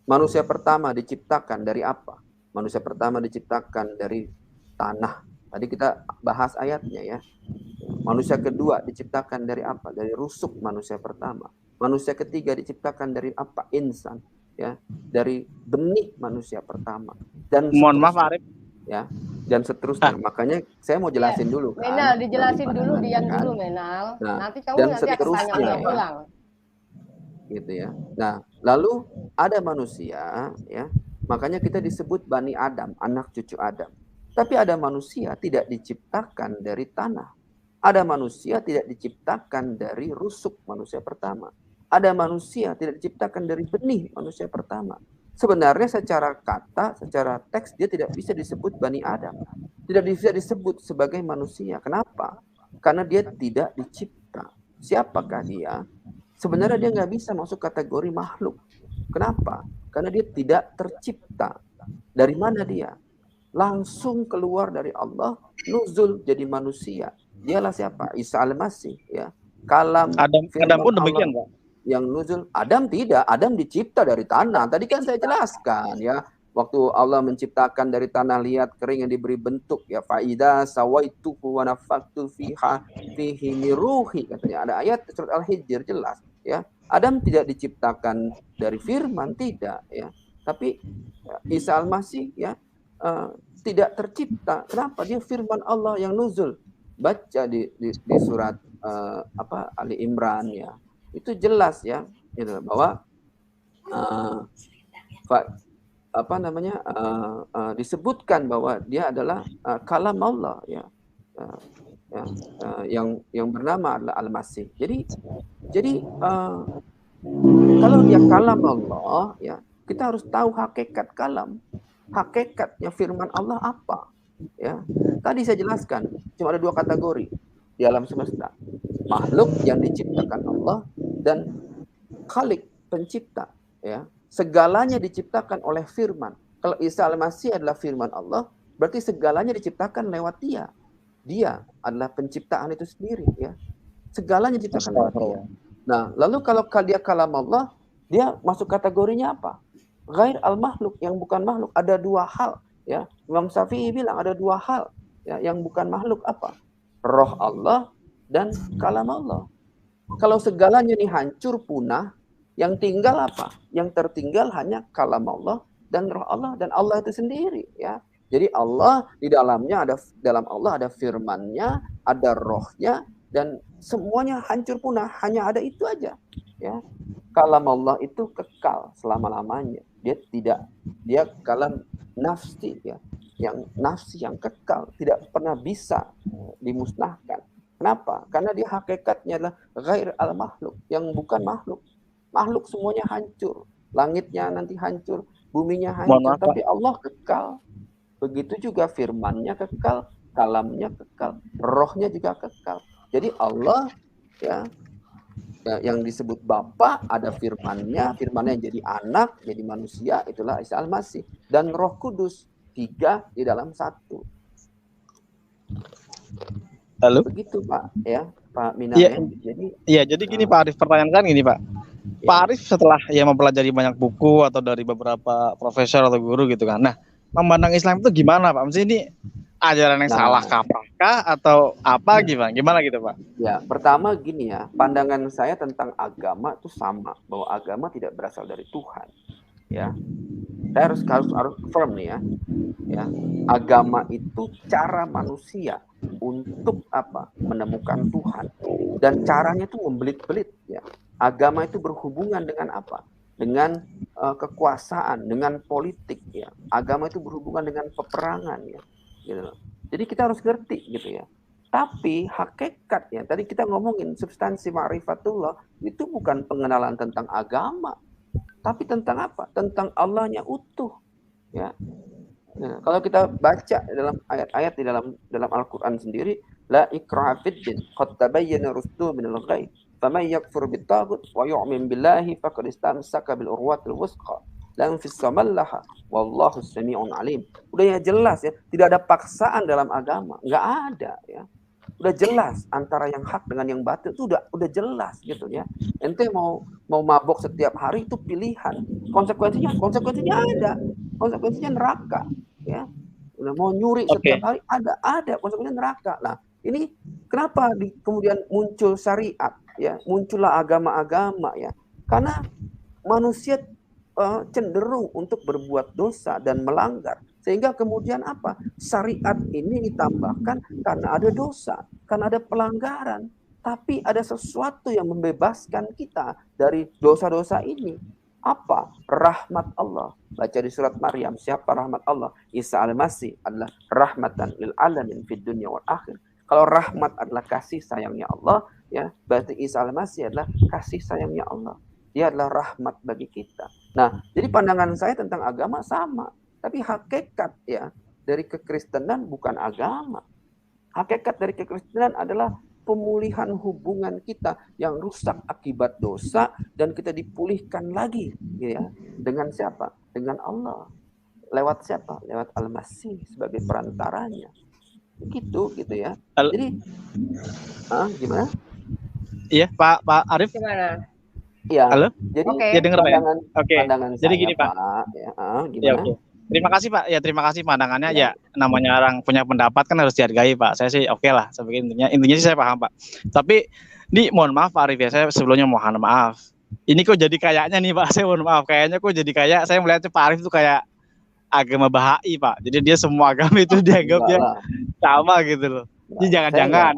Manusia pertama diciptakan dari apa? Manusia pertama diciptakan dari tanah, tadi kita bahas ayatnya ya. Manusia kedua diciptakan dari apa? Dari rusuk manusia pertama. Manusia ketiga diciptakan dari apa? Insan ya, dari benih manusia pertama. Dan mohon maaf Arif ya, dan seterusnya. Makanya saya mau jelasin dulu kan. Menal, dijelasin dulu Dian dulu Menal. Nanti kamu nanti akan tanya ulang. Gitu ya. Nah, lalu ada manusia ya. Makanya kita disebut Bani Adam, anak cucu Adam. Tapi ada manusia tidak diciptakan dari tanah. Ada manusia tidak diciptakan dari rusuk manusia pertama. Ada manusia tidak diciptakan dari benih manusia pertama. Sebenarnya secara kata, secara teks dia tidak bisa disebut Bani Adam. Tidak bisa disebut sebagai manusia. Kenapa? Karena dia tidak dicipta. Siapakah dia? Sebenarnya dia nggak bisa masuk kategori makhluk. Kenapa? Karena dia tidak tercipta. Dari mana dia? Langsung keluar dari Allah, nuzul jadi manusia. Dialah siapa? Isa al-Masih ya. Kalam Adam pun demikian, Pak. Yang nuzul, Adam tidak, Adam dicipta dari tanah. Tadi kan saya jelaskan ya, waktu Allah menciptakan dari tanah liat kering yang diberi bentuk ya, faida sawaituhu wa nafakhtu fihi min ruhi, katanya. Ada ayat surat Al-Hijr jelas ya. Adam tidak diciptakan dari firman, tidak ya. Tapi Isa al-Masih ya tidak tercipta. Kenapa? Dia firman Allah yang nuzul. Baca di surat Ali Imran ya. Itu jelas ya, gitu, bahwa disebutkan bahwa dia adalah kalam Allah ya, yang bernama adalah Al-Masih. Jadi Kalau dia kalam Allah, ya kita harus tahu hakikat kalam. Hakikatnya firman Allah apa? Ya, tadi saya jelaskan cuma ada 2 kategori di alam semesta: makhluk yang diciptakan Allah dan khalik, pencipta. Ya, segalanya diciptakan oleh firman. Kalau Isa al-Masih adalah firman Allah, berarti segalanya diciptakan lewat dia. Dia adalah penciptaan itu sendiri, ya. Segalanya diciptakan lewat dia. Nah, lalu kalau dia kalam Allah, dia masuk kategorinya apa? Ghair al-makhluk, yang bukan makhluk. Ada 2 hal, ya. Imam Syafi'i bilang ada 2 hal, ya, yang bukan makhluk apa? Roh Allah dan kalam Allah. Kalau segalanya ini hancur punah, yang tinggal apa? Yang tertinggal hanya kalam Allah dan roh Allah, dan Allah itu sendiri, ya. Jadi Allah di dalamnya dalam Allah ada firman-Nya, ada rohnya, dan semuanya hancur punah, hanya ada itu aja, ya. Kalam Allah itu kekal selama-lamanya. Dia kalam nafsi, ya. Yang nafsi yang kekal, tidak pernah bisa dimusnahkan. Kenapa? Karena dia hakikatnya adalah ghair al-makhluk, yang bukan makhluk. Makhluk semuanya hancur. Langitnya nanti hancur, buminya hancur, tapi Allah kekal. Begitu juga firman-Nya kekal, kalamnya kekal, rohnya juga kekal. Jadi Allah, ya, yang disebut Bapa, ada firman-Nya yang jadi anak, jadi manusia, itulah Isa al-Masih. Dan Roh Kudus, 3 di dalam 1. Halo? Begitu Pak, ya Pak Mina. Ya, jadi gini Pak Arif, pertanyaan kan gini Pak. Ya. Pak Arif setelah mempelajari banyak buku atau dari beberapa profesor atau guru gitu kan. Nah, memandang Islam itu gimana Pak? Maksudnya ini ajaran yang salah kah atau apa gimana gitu Pak? Ya, pertama gini ya, pandangan saya tentang agama itu sama, bahwa agama tidak berasal dari Tuhan. Ya, saya harus firm nih ya. Ya, agama itu cara manusia untuk apa? Menemukan Tuhan, dan caranya itu membelit-belit. Ya, agama itu berhubungan dengan apa? Dengan kekuasaan, dengan politik, ya. Agama itu berhubungan dengan peperangan, ya. Gitu loh. Jadi kita harus ngerti gitu ya. Tapi hakikatnya, tadi kita ngomongin substansi ma'rifatullah, itu bukan pengenalan tentang agama, tapi tentang apa? Tentang Allahnya utuh, ya. Nah, kalau kita baca dalam ayat-ayat di dalam Al-Qur'an sendiri, la ikraha fid din, qad tabayyana rusdu minal ghayy. Faman yakfur bit-taghut wa yu'min billahi faqad istamsaka bil urwatil wuthqa la infisamallaha wallahu samii'un alim. Udah ya jelas ya, tidak ada paksaan dalam agama, enggak ada ya. Udah jelas antara yang hak dengan yang batil itu udah jelas gitu ya. Ente mau mabok setiap hari itu pilihan. Konsekuensinya ada. Konsekuensinya neraka ya. Udah mau nyuri setiap hari ada konsekuensinya neraka. Nah, ini kenapa kemudian muncul syariat ya, muncullah agama-agama ya, karena manusia cenderung untuk berbuat dosa dan melanggar, sehingga kemudian apa, syariat ini ditambahkan karena ada dosa, karena ada pelanggaran, tapi ada sesuatu yang membebaskan kita dari dosa-dosa ini. Apa? Rahmat Allah. Baca di surat Maryam, siapa rahmat Allah? Isa al-Masih adalah rahmatan lil alamin fid dunya wal akhir. Kalau rahmat adalah kasih sayangnya Allah, ya, berarti Isa al-Masih adalah kasih sayangnya Allah. Dia adalah rahmat bagi kita. Nah, jadi pandangan saya tentang agama sama, tapi hakikat ya dari kekristenan bukan agama. Hakikat dari kekristenan adalah pemulihan hubungan kita yang rusak akibat dosa, dan kita dipulihkan lagi, ya, dengan siapa? Dengan Allah. Lewat siapa? Lewat Al-Masih sebagai perantaranya. Gitu ya. Jadi gimana? Iya, Pak Arif. Gimana? Iya. Halo? Jadi ya denger ya. Pandangan jadi saya, gini, Pak. Ya, gimana? Ya, okay. Terima kasih Pak. Ya terima kasih pandangannya. Ya namanya orang punya pendapat kan harus dihargai Pak. Saya sih oke lah. Sebagai intinya sih saya paham Pak. Tapi ini mohon maaf Pak Arif ya. Saya sebelumnya mohon maaf. Ini kok jadi kayaknya nih Pak. Saya mohon maaf. Kayaknya kok jadi kayak saya melihatnya Pak Arif itu kayak agama Bahai Pak. Jadi dia semua agama itu dianggapnya sama gitu loh. Jadi jangan.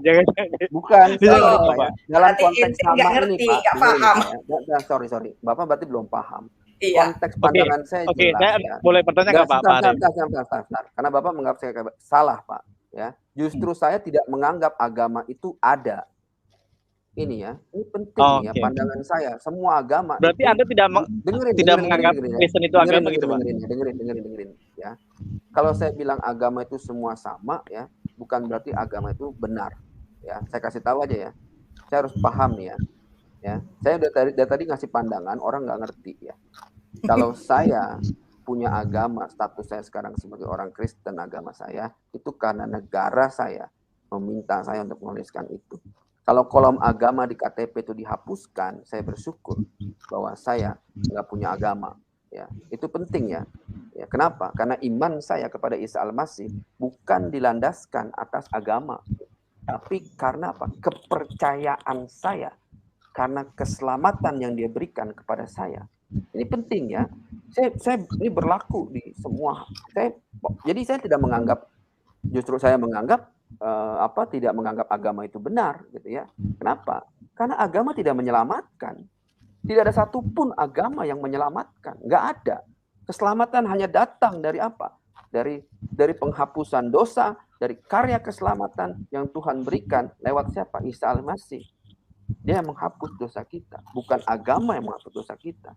Bukan. Pak. Dalam konteks sama ini Pak. Nggak paham. Sorry. Bapak berarti belum paham. Iya. Konteks pandangan saya jelas. Saya ya. boleh bertanya nggak Pak? Sebentar. Karena Bapak menganggap saya salah Pak. Ya, justru saya tidak menganggap agama itu ada. ini penting ya pandangan saya. Semua agama. Berarti Anda tidak menganggap Kristen itu agama gitu, Pak? Dengerin ya. Kalau saya bilang agama itu semua sama ya, bukan berarti agama itu benar. Ya, saya kasih tahu aja ya. Saya harus paham ya. Ya, saya dari tadi ngasih pandangan, orang nggak ngerti ya. Kalau saya punya agama, status saya sekarang sebagai orang Kristen, agama saya itu karena negara saya meminta saya untuk menuliskan itu. Kalau kolom agama di KTP itu dihapuskan, saya bersyukur bahwa saya nggak punya agama. Ya, itu penting ya. Ya, kenapa? Karena iman saya kepada Isa Al-Masih bukan dilandaskan atas agama, tapi karena apa? Kepercayaan saya, karena keselamatan yang dia berikan kepada saya. Ini penting ya. Saya ini berlaku di semua. Jadi saya tidak menganggap, justru saya menganggap tidak menganggap agama itu benar gitu ya. Kenapa? Karena agama tidak menyelamatkan. Tidak ada satupun agama yang menyelamatkan. Nggak ada. Keselamatan hanya datang dari apa? Dari penghapusan dosa, dari karya keselamatan yang Tuhan berikan lewat siapa? Isa Al-Masih. Dia yang menghapus dosa kita, bukan agama yang menghapus dosa kita.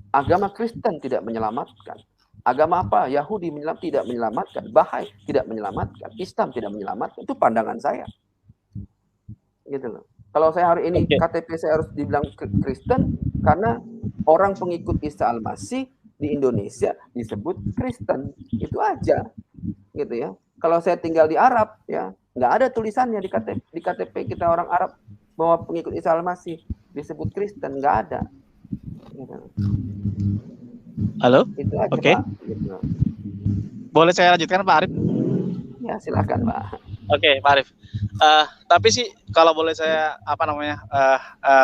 Agama Kristen tidak menyelamatkan. Agama apa? Yahudi tidak menyelamatkan, Bahai tidak menyelamatkan, Islam tidak menyelamatkan. Itu pandangan saya. Gitu loh. Kalau saya hari ini KTP saya harus dibilang Kristen karena orang pengikut Isa Al-Masih di Indonesia disebut Kristen. Itu aja. Gitu ya. Kalau saya tinggal di Arab ya, nggak ada tulisannya di KTP kita orang Arab bahwa pengikut Isa Al-Masih disebut Kristen, nggak ada. Gitu. Halo? Oke. Gitu. Boleh saya lanjutkan Pak Arif? Ya, silakan Pak. Oke, Pak Arif. Tapi sih kalau boleh saya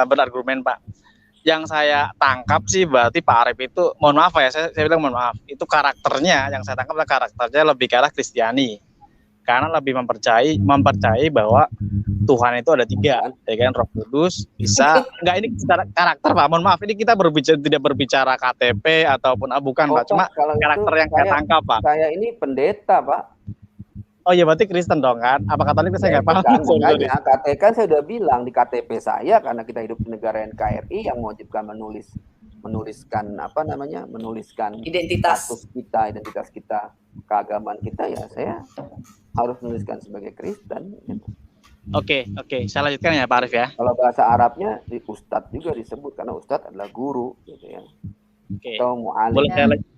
berargumen Pak. Yang saya tangkap sih berarti Pak Arif itu, mohon maaf ya, saya bilang mohon maaf. Itu karakternya, yang saya tangkap adalah karakternya lebih ke arah Kristiani. Karena lebih mempercayai bahwa Tuhan itu ada 3, ya kan, Roh Kudus, Isa. Enggak, ini karakter Pak, mohon maaf, ini kita tidak berbicara KTP ataupun bukan Pak, cuma karakter yang saya tangkap Pak. Saya ini pendeta Pak. Oh iya, berarti Kristen dong kan? Apa Katolik saya nggak paham. Kan saya udah bilang di KTP saya, karena kita hidup di negara NKRI yang mewajibkan menuliskan identitas kita, keagamaan kita, ya saya harus menuliskan sebagai Kristen. Gitu. Oke, saya lanjutkan ya Pak Arif ya. Kalau bahasa Arabnya di Ustadz juga disebut karena Ustadz adalah guru, gitu ya. Atau mu'alim. Boleh saya lanjutkan?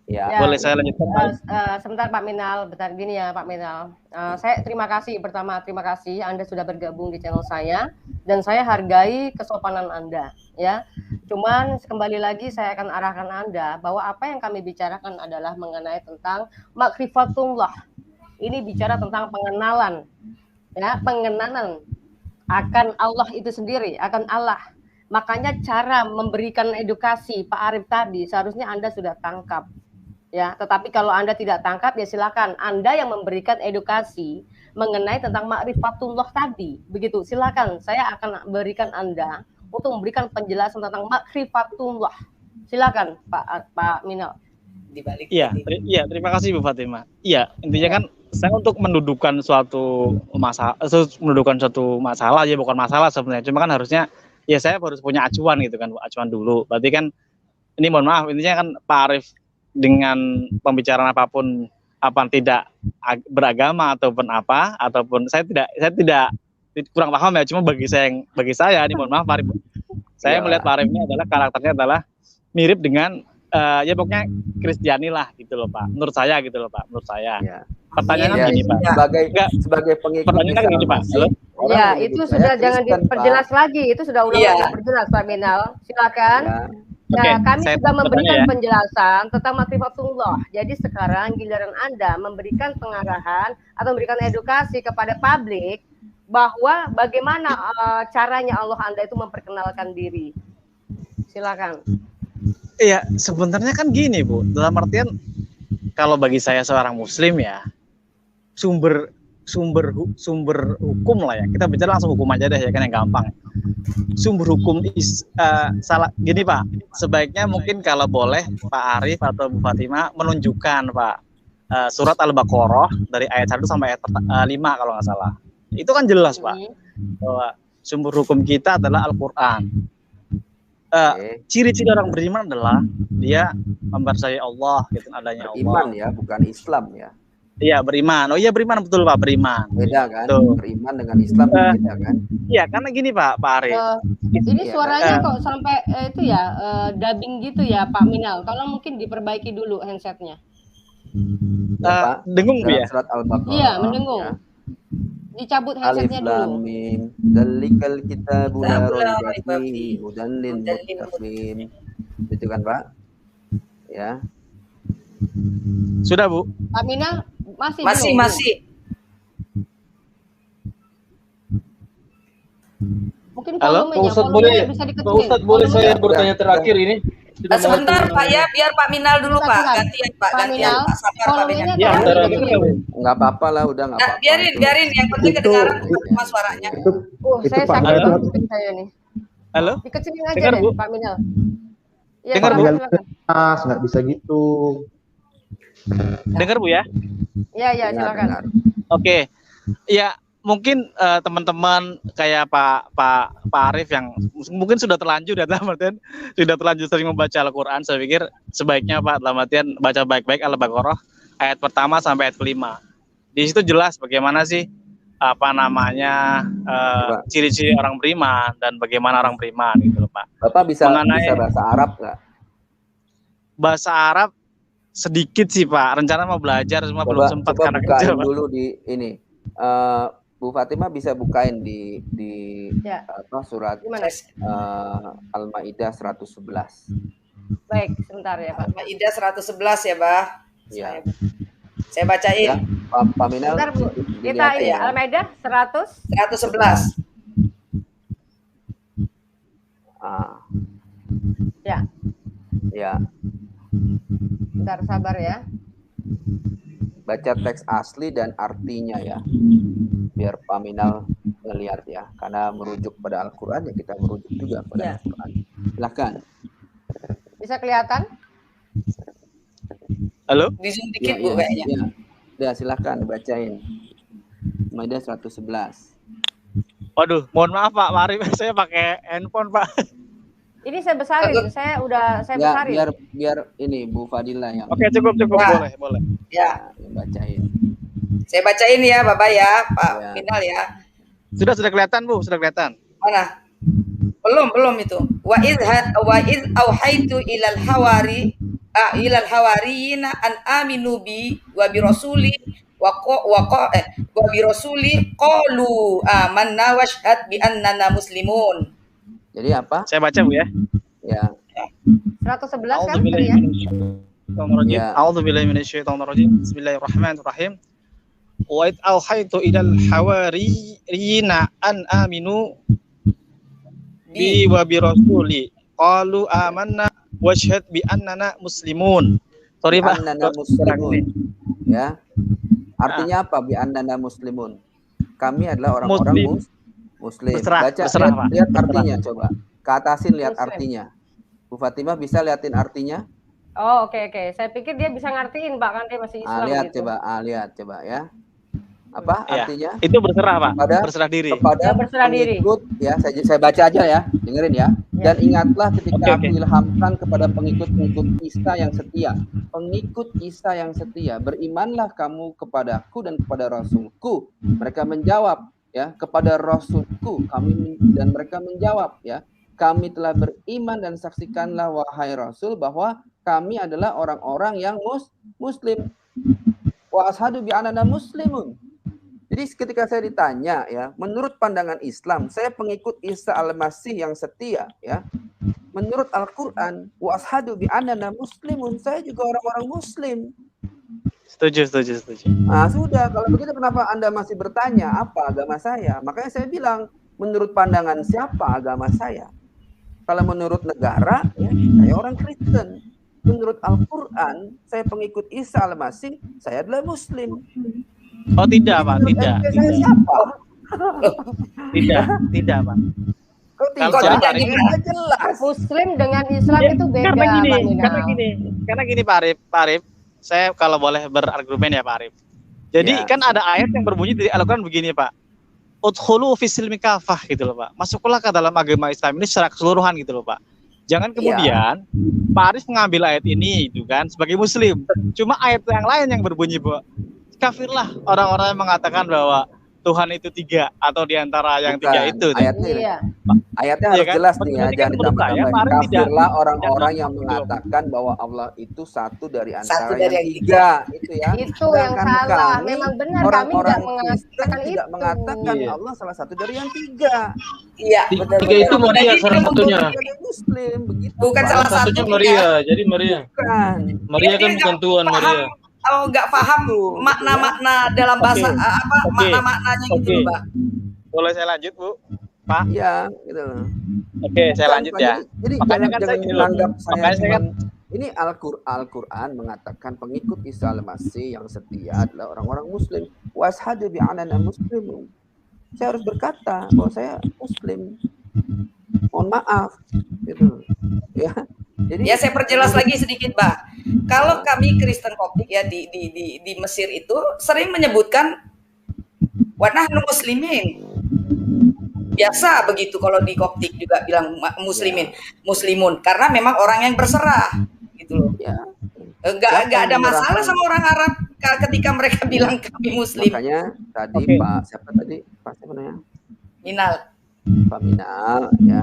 Ya, boleh saya lanjutkan Pak? Sebentar Pak Minal, bentar gini ya Pak Minal. Saya terima kasih Anda sudah bergabung di channel saya dan saya hargai kesopanan Anda ya. Cuman kembali lagi saya akan arahkan Anda bahwa apa yang kami bicarakan adalah mengenai tentang makrifatullah. Ini bicara tentang pengenalan ya, pengenalan akan Allah itu sendiri, akan Allah. Makanya cara memberikan edukasi Pak Arif tadi seharusnya Anda sudah tangkap. Ya, tetapi kalau Anda tidak tangkap ya silakan Anda yang memberikan edukasi mengenai tentang makrifatullah tadi. Begitu, silakan saya akan berikan Anda untuk memberikan penjelasan tentang makrifatullah. Silakan Pak Minal. Dibalik. Iya, terima kasih Bu Fatima. Iya, intinya kan saya untuk mendudukan suatu masalah ya, bukan masalah sebenarnya. Cuma kan harusnya ya saya harus punya acuan gitu kan, acuan dulu. Berarti kan ini mohon maaf, intinya kan Pak Arif dengan pembicaraan apapun tidak beragama ataupun saya tidak kurang paham ya, cuma bagi saya ini mohon maaf Pak Arif, saya melihat Pak Arif ini adalah karakternya adalah mirip dengan ya pokoknya Kristiani lah gitu loh Pak, menurut saya gitu loh Pak, menurut saya. Pertanyaannya gini Pak, sebagai pengikut pertanyaannya gini Pak. Ya, itu sudah jangan diperjelas lagi, itu sudah ulang-ulang diperjelas Pak Minal, silakan. Nah, kami juga memberikan penjelasan tentang makrifatullah. Jadi sekarang giliran Anda memberikan pengarahan atau memberikan edukasi kepada publik bahwa bagaimana caranya Allah Anda itu memperkenalkan diri. Silakan. Iya, sebenarnya kan gini Bu, dalam artian kalau bagi saya seorang Muslim ya, sumber hukum lah ya, kita bicara langsung hukum aja deh ya kan, yang gampang. Sumber hukum salah gini Pak, sebaiknya mungkin kalau boleh Pak Arif atau Bu Fatima menunjukkan Pak surat Al-Baqarah dari ayat 1 sampai ayat 5 kalau nggak salah. Itu kan jelas Pak bahwa sumber hukum kita adalah Al-Quran. Ciri-ciri orang beriman adalah dia mempercayai Allah, gitu, adanya Allah. Beriman ya, bukan Islam ya. Iya, beriman. Oh iya, beriman, betul Pak, beriman. Beda kan? Tuh. Beriman dengan Islam beda kan? Iya, karena gini Pak Arif. Ini suaranya kok sampai itu ya dubbing gitu ya Pak Minal. Tolong mungkin diperbaiki dulu handsetnya. Dengung ya? Surat Al-Baqarah. Iya, mendengung. Ya. Dicabut handsetnya dulu. Alif Lam Mim, Dzalikal kitabu la raiba fihi hudan lil muttaqin. Itu kan, Pak? Ya. Sudah, Bu? Pak Minal masih. Mungkin Pak Ustadz boleh saya bertanya terakhir ini? Sebentar Pak ya, biar Pak Minal dulu Pak. Gantian Pak, gantian Pak. Sabar Pak Benyamin. Ya, enggak apa-apa lah, udah enggak apa-apa. Biarin yang penting kedengaran Mas suaranya. Saya sakit saya nih. Halo? Dikecilin aja deh Pak Minal. Ya, dengar Bu? Enggak bisa gitu. Dengar Bu ya? Iya, silakan. Oke. Ya, mungkin teman-teman kayak Pak Arif yang mungkin sudah terlanjur ya, sudah terlanjur sering membaca Al-Quran. Saya pikir sebaiknya Pak dalam artian baca baik-baik Al-Baqarah ayat pertama sampai ayat kelima. Di situ jelas bagaimana sih ciri-ciri orang beriman dan bagaimana orang beriman gitu loh Pak. Bapak bisa bahasa Arab nggak? Bahasa Arab sedikit sih Pak. Rencana mau belajar cuma belum sempat karena kerja Pak. Dulu di ini. Bu Fatimah bisa bukain di surat Al-Maidah 111. Baik, sebentar ya Pak. Al-Maidah 111 ya, Bah. Iya. Saya bacain. Ya, Pak Minal. Sebentar, Bu. Kita ini ya. Al-Maidah 111. Ya. Ya. Bentar, sabar ya. Baca teks asli dan artinya ya, biar Pak Minal ngelihat ya, karena merujuk pada Al-Quran ya, kita merujuk juga pada Al-Quran. Silakan. Bisa kelihatan? Halo? Di zoom dikit Bu kayaknya. Ya. Udah, silakan bacain. Maidah 111. Waduh, mohon maaf Pak Arif, saya pakai handphone Pak. Ini saya besarin, saya besarin. Biar ini Bu Fadila yang. Oke, cukup boleh. Ya, bacain. Saya bacain ya, Bapak ya, Pak Minal ya. Sudah kelihatan Bu, sudah kelihatan. Mana? Belum itu. Wa idh auhaitu ilal hawariyina an aminu bi wa bi rasuli wa bi rasuli qalu amanna washhad bi annana muslimun. Jadi apa? Saya baca Bu ya. Ya. 111 kan ya? A'udzubillahi minasyaitonirrajim. Bismillahirrahmanirrahim. Wa id auhaitu ilal hawariyina an aminu bi wa bi rasuli qalu amanna washhad bi annana muslimun. Sorry Pak. Annana muslimun. Ya. Artinya apa bi annana muslimun? Kami adalah orang-orang Muslim. Baca, lihat artinya coba. Ke atasin lihat artinya. Bu Fatimah bisa liatin artinya? Oh, oke. Saya pikir dia bisa ngartiin Pak, kan dia masih Islam lihat gitu. Lihat coba ya. Apa artinya? Itu berserah Pak. Berserah diri. Kepada pengikut ya, saya baca aja ya. Dengerin ya. Dan ingatlah ketika aku ilhamkan kepada pengikut-pengikut Isa yang setia. Pengikut Isa yang setia, berimanlah kamu kepadaku dan kepada Rasulku. Mereka menjawab, ya, kepada Rasulku kami, dan mereka menjawab, ya, kami telah beriman dan saksikanlah wahai Rasul bahwa kami adalah orang-orang yang muslim. Wa ashadu bi annana muslimun. Jadi ketika saya ditanya, ya, menurut pandangan Islam, saya pengikut Isa Al-Masih yang setia, ya. Menurut Al-Quran, wa ashadu bi annana muslimun, saya juga orang-orang muslim. Setuju. Nah, sudah. Kalau begitu kenapa Anda masih bertanya apa agama saya? Makanya saya bilang, menurut pandangan siapa agama saya? Kalau menurut negara, ya, saya orang Kristen. Menurut Al-Quran, saya pengikut Isa Al-Masih, saya adalah Muslim. Oh tidak Pak, tidak. Saya siapa? Tidak Pak. Kok tidak jelas? Muslim dengan Islam itu beda. Karena gini Pak Arif. Saya kalau boleh berargumen ya Pak Arif. Jadi kan ada ayat yang berbunyi di Al-Quran begini Pak. udkhulu fi silmi kafah gitu loh Pak. Masuklah ke dalam agama Islam ini secara keseluruhan gitu loh Pak. Jangan kemudian Pak Arif mengambil ayat ini itu kan sebagai muslim. Cuma ayat yang lain yang berbunyi bahwa kafirlah orang-orang yang mengatakan bahwa Tuhan itu 3 atau diantara yang 3 itu. Ayatnya harus jelas nih ya, jangan ditambah-tambah. Kafirlah orang-orang yang mengatakan bahwa Allah itu satu dari antara yang 3 itu ya. Itu yang salah. Memang benar orang-orang Kristen tidak mengatakan Allah salah satu dari yang 3. Iya, betul. 3 itu Maria salah satunya. Muslim begitu. Bukan salah satunya Maria. Jadi Maria. Bukan. Maria kan bukan Tuhan Maria. Nggak paham makna-makna dalam bahasa makna-maknanya gitu loh, Pak. Boleh saya lanjut, Bu? Pak? Iya, gitu loh. Oke, saya lanjut ya. Jadi makanya kan jangan menganggap saya kan ini Al-Quran mengatakan pengikut Isa Al-Masih yang setia adalah orang-orang Muslim. Washhadu bi anana muslimun. Saya harus berkata bahwa saya Muslim. Mohon maaf, gitu. Ya. Jadi ya saya perjelas lagi sedikit, Pak. Kalau kami Kristen Koptik ya di Mesir itu sering menyebutkan wa nahnu muslimin. Biasa begitu kalau di Koptik juga bilang muslimin, muslimun karena memang orang yang berserah gitu loh. Ya. Enggak ada masalah sama orang Arab ketika mereka bilang kami muslim. Makanya tadi Pak siapa namanya? Minal. Pak Minal ya.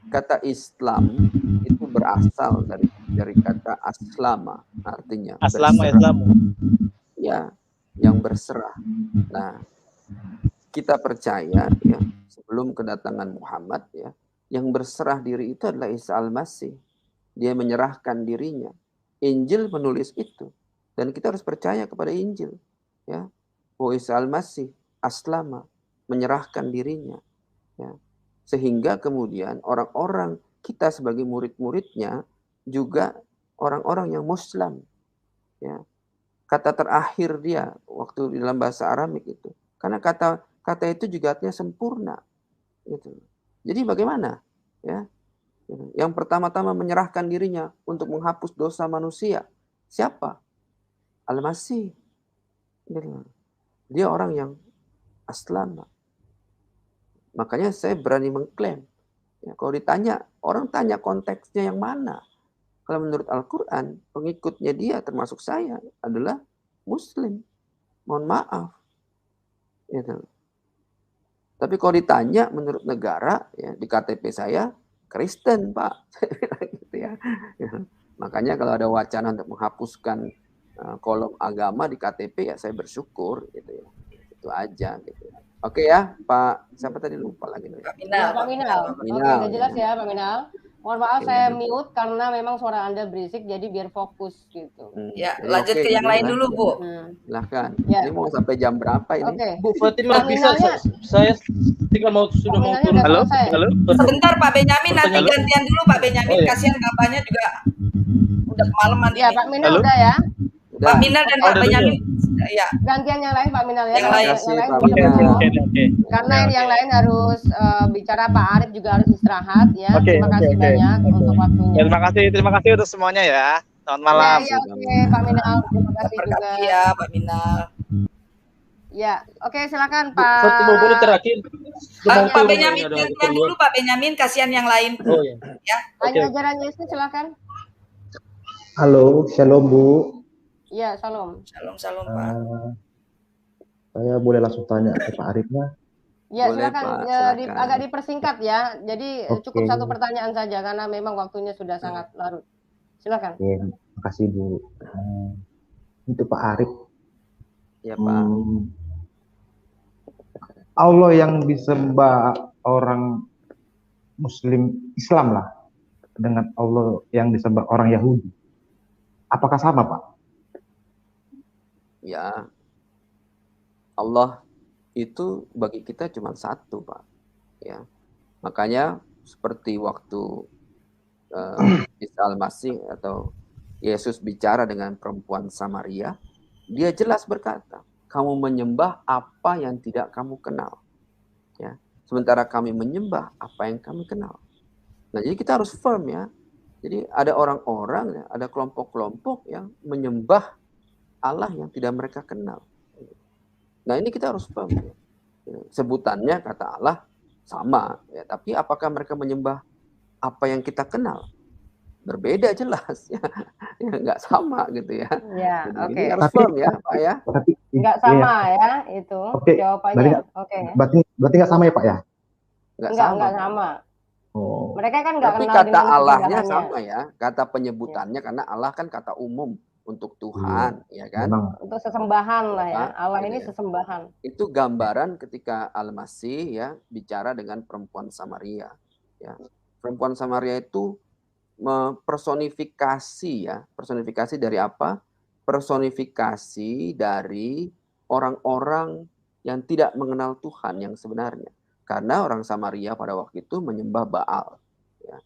Kata Islam itu berasal dari kata aslama, artinya Islamu. Ya, yang berserah. Nah, kita percaya ya, sebelum kedatangan Muhammad ya, yang berserah diri itu adalah Isa Al-Masih. Dia menyerahkan dirinya. Injil menulis itu. Dan kita harus percaya kepada Injil. Ya. Oh, Isa Al-Masih aslama, menyerahkan dirinya. Ya. Sehingga kemudian orang-orang kita sebagai murid-muridnya juga orang-orang yang Muslim. Ya. Kata terakhir dia waktu di dalam bahasa Aramik itu. Karena kata itu juga artinya sempurna. Gitu. Jadi bagaimana? Ya. Yang pertama-tama menyerahkan dirinya untuk menghapus dosa manusia. Siapa? Al-Masih. Dia orang yang aslama. Makanya saya berani mengklaim. Ya, kalau ditanya, orang tanya konteksnya yang mana. Kalau menurut Al-Quran, pengikutnya dia termasuk saya adalah Muslim. Mohon maaf. Ya, tapi kalau ditanya menurut negara, ya, di KTP saya Kristen, Pak. Gitu ya. Makanya kalau ada wacana untuk menghapuskan kolom agama di KTP, ya saya bersyukur. Gitu ya. Itu aja. Gitu ya. Oke ya, Pak. Siapa tadi lupa lagi? Pak Minal. Oke, udah jelas ya, Pak Minal. Mohon maaf saya mute karena memang suara Anda berisik, jadi biar fokus gitu. Ya, lanjut ke yang lain dulu, Bu. Silahkan. Ya. Ini mau sampai jam berapa ini? Bu Fatimah bisa saya sudah mau turun. Halo? Sebentar Pak Benyamin, nanti gantian dulu Pak Benyamin. Kasihan kampanye juga udah kemalaman. Ya, Pak Minal udah ya. Pak Minal dan Pak Benyamin. Ya. Gantian yang lain Pak Minal ya. Yang lain. Karena yang lain harus bicara, Pak Arif juga harus istirahat ya. Terima kasih banyak untuk waktunya. Terima kasih untuk semuanya ya. Selamat malam. Ya, oke, Pak Minal. Terima kasih juga. Ya, Pak Minal. Ya, oke, silakan Pak. Fatimah boleh terakhir. Pak Benyamin gantian dulu Pak Benyamin, kasihan yang lain. Oh ya. Ya. Hanya ajaran Yesus silakan. Halo, shalom Bu. Iya, salam. Shalom Pak. Saya boleh langsung tanya ke Pak Arifnya? Ya, silakan. Agak dipersingkat ya. Jadi cukup satu pertanyaan saja karena memang waktunya sudah sangat larut. Silakan. Oke, terima kasih Bu. Itu Pak Arif. Ya Pak. Allah yang disembah orang Muslim Islam lah dengan Allah yang disembah orang Yahudi. Apakah sama Pak? Ya, Allah itu bagi kita cuma satu, Pak. Ya, makanya seperti waktu Isa Al-Masih atau Yesus bicara dengan perempuan Samaria, dia jelas berkata, kamu menyembah apa yang tidak kamu kenal. Ya, sementara kami menyembah apa yang kami kenal. Nah, jadi kita harus firm ya. Jadi ada orang-orang, ya, ada kelompok-kelompok yang menyembah Allah yang tidak mereka kenal. Nah ini kita harus paham. Sebutannya kata Allah sama, ya. Tapi apakah mereka menyembah apa yang kita kenal? Berbeda jelas, ya, nggak sama gitu ya. Ya, Jadi harus paham ya, Pak ya. Tapi nggak sama ya itu jawabannya. Oke. Berarti nggak sama ya Pak ya? Nggak sama. Oh. Mereka kan nggak kenal kata Allahnya sama ya, kata penyebutannya karena Allah kan kata umum untuk Tuhan, ya kan? Untuk sesembahan lah ya. Allah ini sesembahan. Itu gambaran ketika Al-Masih ya bicara dengan perempuan Samaria. Ya, perempuan Samaria itu personifikasi ya, personifikasi dari apa? Personifikasi dari orang-orang yang tidak mengenal Tuhan yang sebenarnya. Karena orang Samaria pada waktu itu menyembah Baal, ya,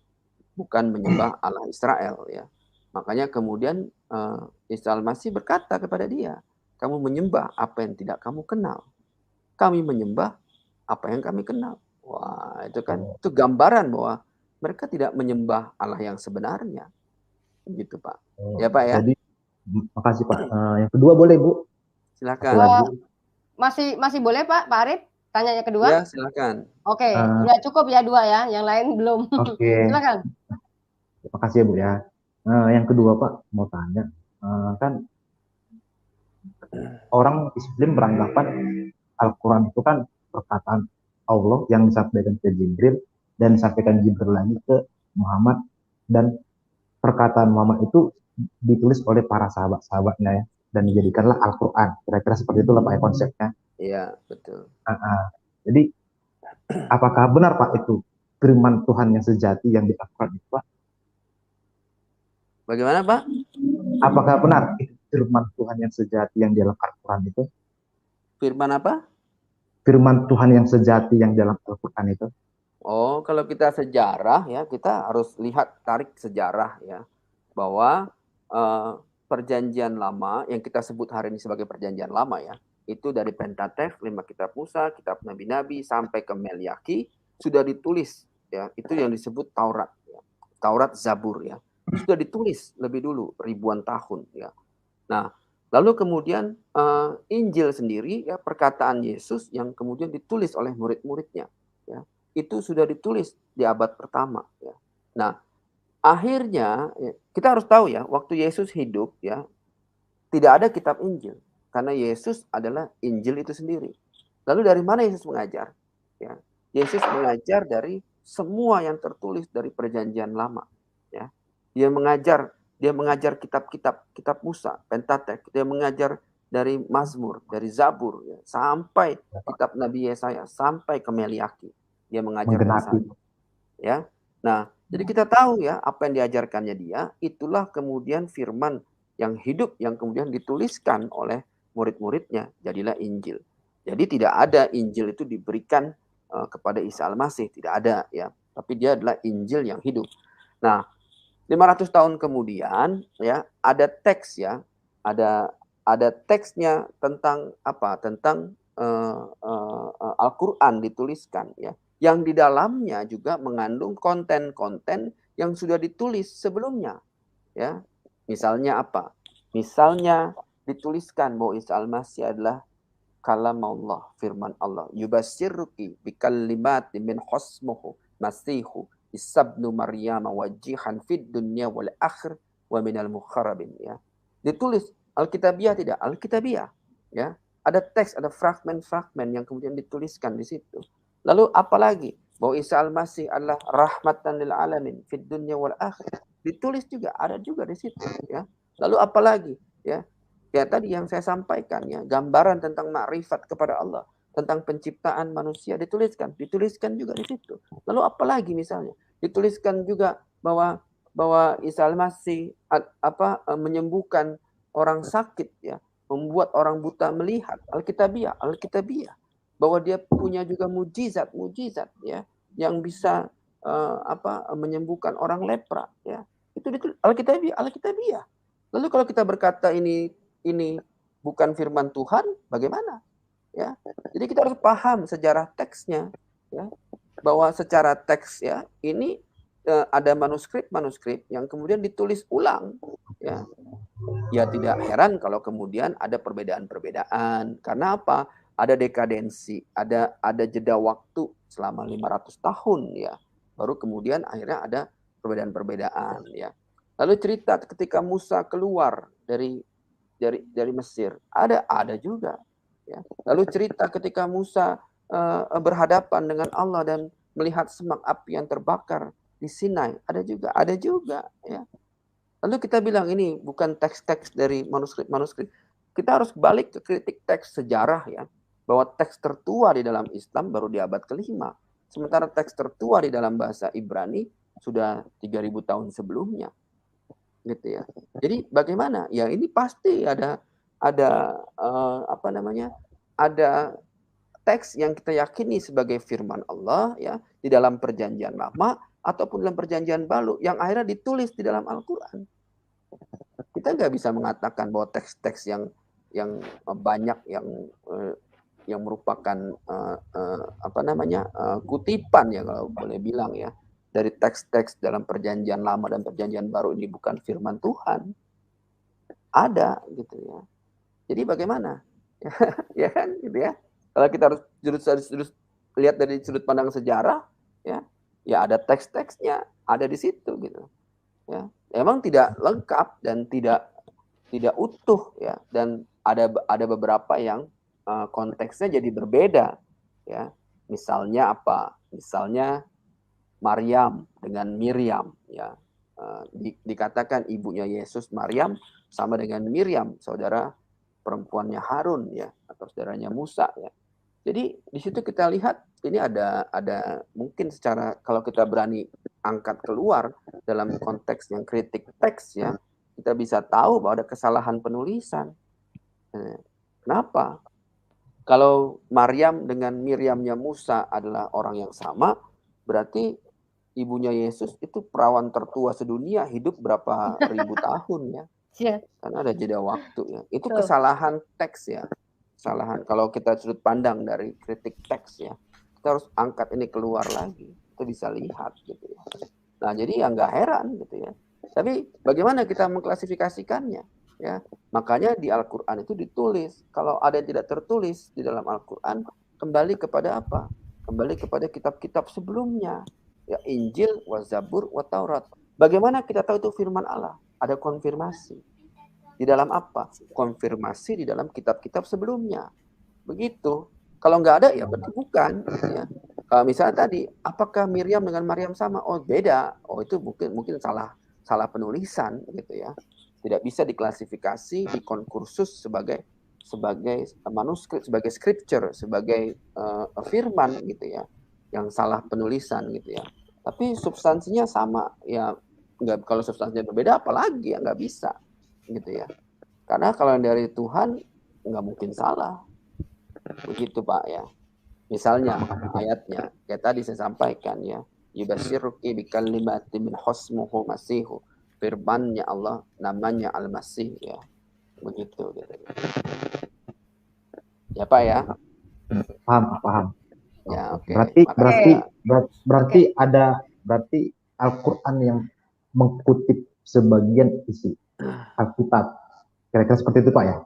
bukan menyembah Allah Israel, ya. Makanya kemudian Isa Al-Masih berkata kepada dia, kamu menyembah apa yang tidak kamu kenal. Kami menyembah apa yang kami kenal. Wah, itu kan itu gambaran bahwa mereka tidak menyembah Allah yang sebenarnya, gitu Pak. Ya Pak ya. Jadi, makasih Pak. Yang kedua boleh Bu? Silakan. Masih boleh Pak Arif? Tanya yang kedua? Ya, silakan. Oke, udah cukup ya 2 ya, yang lain belum. Oke. Silakan. Makasih ya Bu ya. Yang kedua Pak, mau tanya, kan orang Muslim beranggapan Al-Quran itu kan perkataan Allah yang disampaikan ke Jibril dan disampaikan Jibril lagi ke Muhammad, dan perkataan Muhammad itu ditulis oleh para sahabat-sahabatnya ya, dan dijadikanlah Al-Quran. Kira-kira seperti itulah Pak konsepnya. Iya, betul. Jadi, apakah benar Pak itu firman Tuhan yang sejati yang di Al-Quran itu Pak? Bagaimana Pak? Apakah benar itu firman Tuhan yang sejati yang di dalam Al-Quran itu? Firman apa? Firman Tuhan yang sejati yang dalam Al-Quran itu. Oh, kalau kita sejarah ya, kita harus tarik sejarah ya, bahwa perjanjian lama yang kita sebut hari ini sebagai perjanjian lama ya, itu dari Pentateuch, 5 kitab Musa, kitab Nabi-Nabi sampai ke Meliaki sudah ditulis ya, itu yang disebut Taurat ya. Taurat Zabur ya. Sudah ditulis lebih dulu ribuan tahun ya. Nah, lalu kemudian Injil sendiri ya, perkataan Yesus yang kemudian ditulis oleh murid-muridnya ya. Itu sudah ditulis di abad pertama ya. Nah, akhirnya ya, kita harus tahu ya, waktu Yesus hidup ya, tidak ada kitab Injil. Karena Yesus adalah Injil itu sendiri. Lalu dari mana Yesus mengajar? Ya, Yesus mengajar dari semua yang tertulis dari perjanjian lama. Ya, dia mengajar kitab Musa, Pentateuch. Dia mengajar dari Mazmur, dari Zabur, ya, sampai kitab Nabi Yesaya, sampai ke Meliaki. Dia mengajar dari sana. Ya, nah, jadi kita tahu ya apa yang diajarkannya dia. Itulah kemudian firman yang hidup yang kemudian dituliskan oleh murid-muridnya, jadilah Injil. Jadi tidak ada Injil itu diberikan kepada Isa Al-Masih, tidak ada ya, tapi dia adalah Injil yang hidup. Nah, 500 tahun kemudian ya, ada teks ya, ada teksnya tentang apa? Tentang Al-Qur'an dituliskan ya, yang di dalamnya juga mengandung konten-konten yang sudah ditulis sebelumnya ya. Misalnya apa? Misalnya dituliskan bahwa Isa Al-Masih adalah kalam Allah, firman Allah. Yubasyirruki bikalimatin min husmuhu masihu isabnu Maryam wajihan fid dunya wal akhir wa minal mukharrabin ya. Ditulis Alkitabiah tidak? Alkitabiah ya. Ada teks, ada fragmen-fragmen yang kemudian dituliskan di situ. Lalu apalagi? Bahwa Isa Al-Masih adalah rahmatan lil alamin fid dunya wal akhir. Ditulis juga, ada juga di situ ya. Lalu apalagi ya? Ya tadi yang saya sampaikan ya, gambaran tentang makrifat kepada Allah, tentang penciptaan manusia dituliskan juga di situ. Lalu apalagi misalnya dituliskan juga bahwa Isa Al-Masih menyembuhkan orang sakit ya, membuat orang buta melihat, Alkitabiah, bahwa dia punya juga mujizat ya, yang bisa menyembuhkan orang lepra ya. Itu Alkitabiah. Lalu kalau kita berkata ini bukan firman Tuhan, bagaimana? Ya, jadi kita harus paham sejarah teksnya, ya, bahwa secara teks ya ini ada manuskrip yang kemudian ditulis ulang, ya. Ya tidak heran kalau kemudian ada perbedaan-perbedaan. Karena apa? ada dekadensi, ada jeda waktu selama 500 tahun ya. Baru kemudian akhirnya ada perbedaan-perbedaan ya. Lalu cerita ketika Musa keluar dari Mesir, ada juga ya. Lalu cerita ketika Musa berhadapan dengan Allah dan melihat semak api yang terbakar di Sinai, ada juga ya. Lalu kita bilang ini bukan teks-teks dari manuskrip. Kita harus balik ke kritik teks sejarah ya, bahwa teks tertua di dalam Islam baru di abad ke-5. Sementara teks tertua di dalam bahasa Ibrani sudah 3000 tahun sebelumnya. Gitu ya. Jadi bagaimana? Ya ini pasti ada ada teks yang kita yakini sebagai firman Allah ya di dalam perjanjian lama ataupun dalam perjanjian baru yang akhirnya ditulis di dalam Al-Quran. Kita nggak bisa mengatakan bahwa teks-teks yang banyak yang merupakan kutipan ya kalau boleh bilang ya dari teks-teks dalam perjanjian lama dan perjanjian baru ini bukan firman Tuhan. Ada gitu ya. Jadi bagaimana? Ya kan gitu ya. Kalau kita harus lihat dari sudut pandang sejarah ya ada teks-teksnya ada di situ gitu. Ya. Emang tidak lengkap dan tidak utuh ya, dan ada beberapa yang konteksnya jadi berbeda ya. Misalnya apa? Misalnya Maryam dengan Miriam ya. Dikatakan ibunya Yesus Maryam sama dengan Miriam, saudara perempuannya Harun ya, atau saudaranya Musa ya. Jadi di situ kita lihat ini ada mungkin secara kalau kita berani angkat keluar dalam konteks yang kritik teks ya, kita bisa tahu bahwa ada kesalahan penulisan. Kenapa? Kalau Maryam dengan Miriamnya Musa adalah orang yang sama, berarti ibunya Yesus itu perawan tertua sedunia, hidup berapa ribu tahun ya. Karena ada jeda waktu ya. Itu kesalahan teks ya. Kesalahan kalau kita sudut pandang dari kritik teks ya. Kita harus angkat ini keluar lagi. Kita bisa lihat gitu ya. Nah, jadi ya nggak heran gitu ya. Tapi bagaimana kita mengklasifikasikannya ya? Makanya di Al-Qur'an itu ditulis. Kalau ada yang tidak tertulis di dalam Al-Qur'an, kembali kepada apa? Kembali kepada kitab-kitab sebelumnya. Ya, Injil, Zabur, Taurat. Bagaimana kita tahu itu firman Allah? Ada konfirmasi. Di dalam apa? Konfirmasi di dalam kitab-kitab sebelumnya. Begitu. Kalau nggak ada, ya berarti bukan. Ya. Kalau misalnya tadi, apakah Miriam dengan Maryam sama? Oh, beda. Oh, itu mungkin salah penulisan, gitu ya. Tidak bisa diklasifikasi, dikonkursus sebagai manuskrip, sebagai scripture, sebagai firman, gitu ya. Yang salah penulisan, gitu ya. Tapi substansinya sama, ya. Nggak, kalau substansinya berbeda, apalagi ya nggak bisa, gitu ya. Karena kalau dari Tuhan nggak mungkin salah, begitu Pak ya. Misalnya ayatnya, kayak tadi saya sampaikan ya, yubasyiruki bikalimatin min husmuhu masihu, firmannya Allah, namanya Al-Masih ya, begitu. Gitu. Ya Pak ya. Paham. Ya oke. Berarti Al-Quran yang mengkutip sebagian isi Alkitab. Kira-kira seperti itu Pak ya?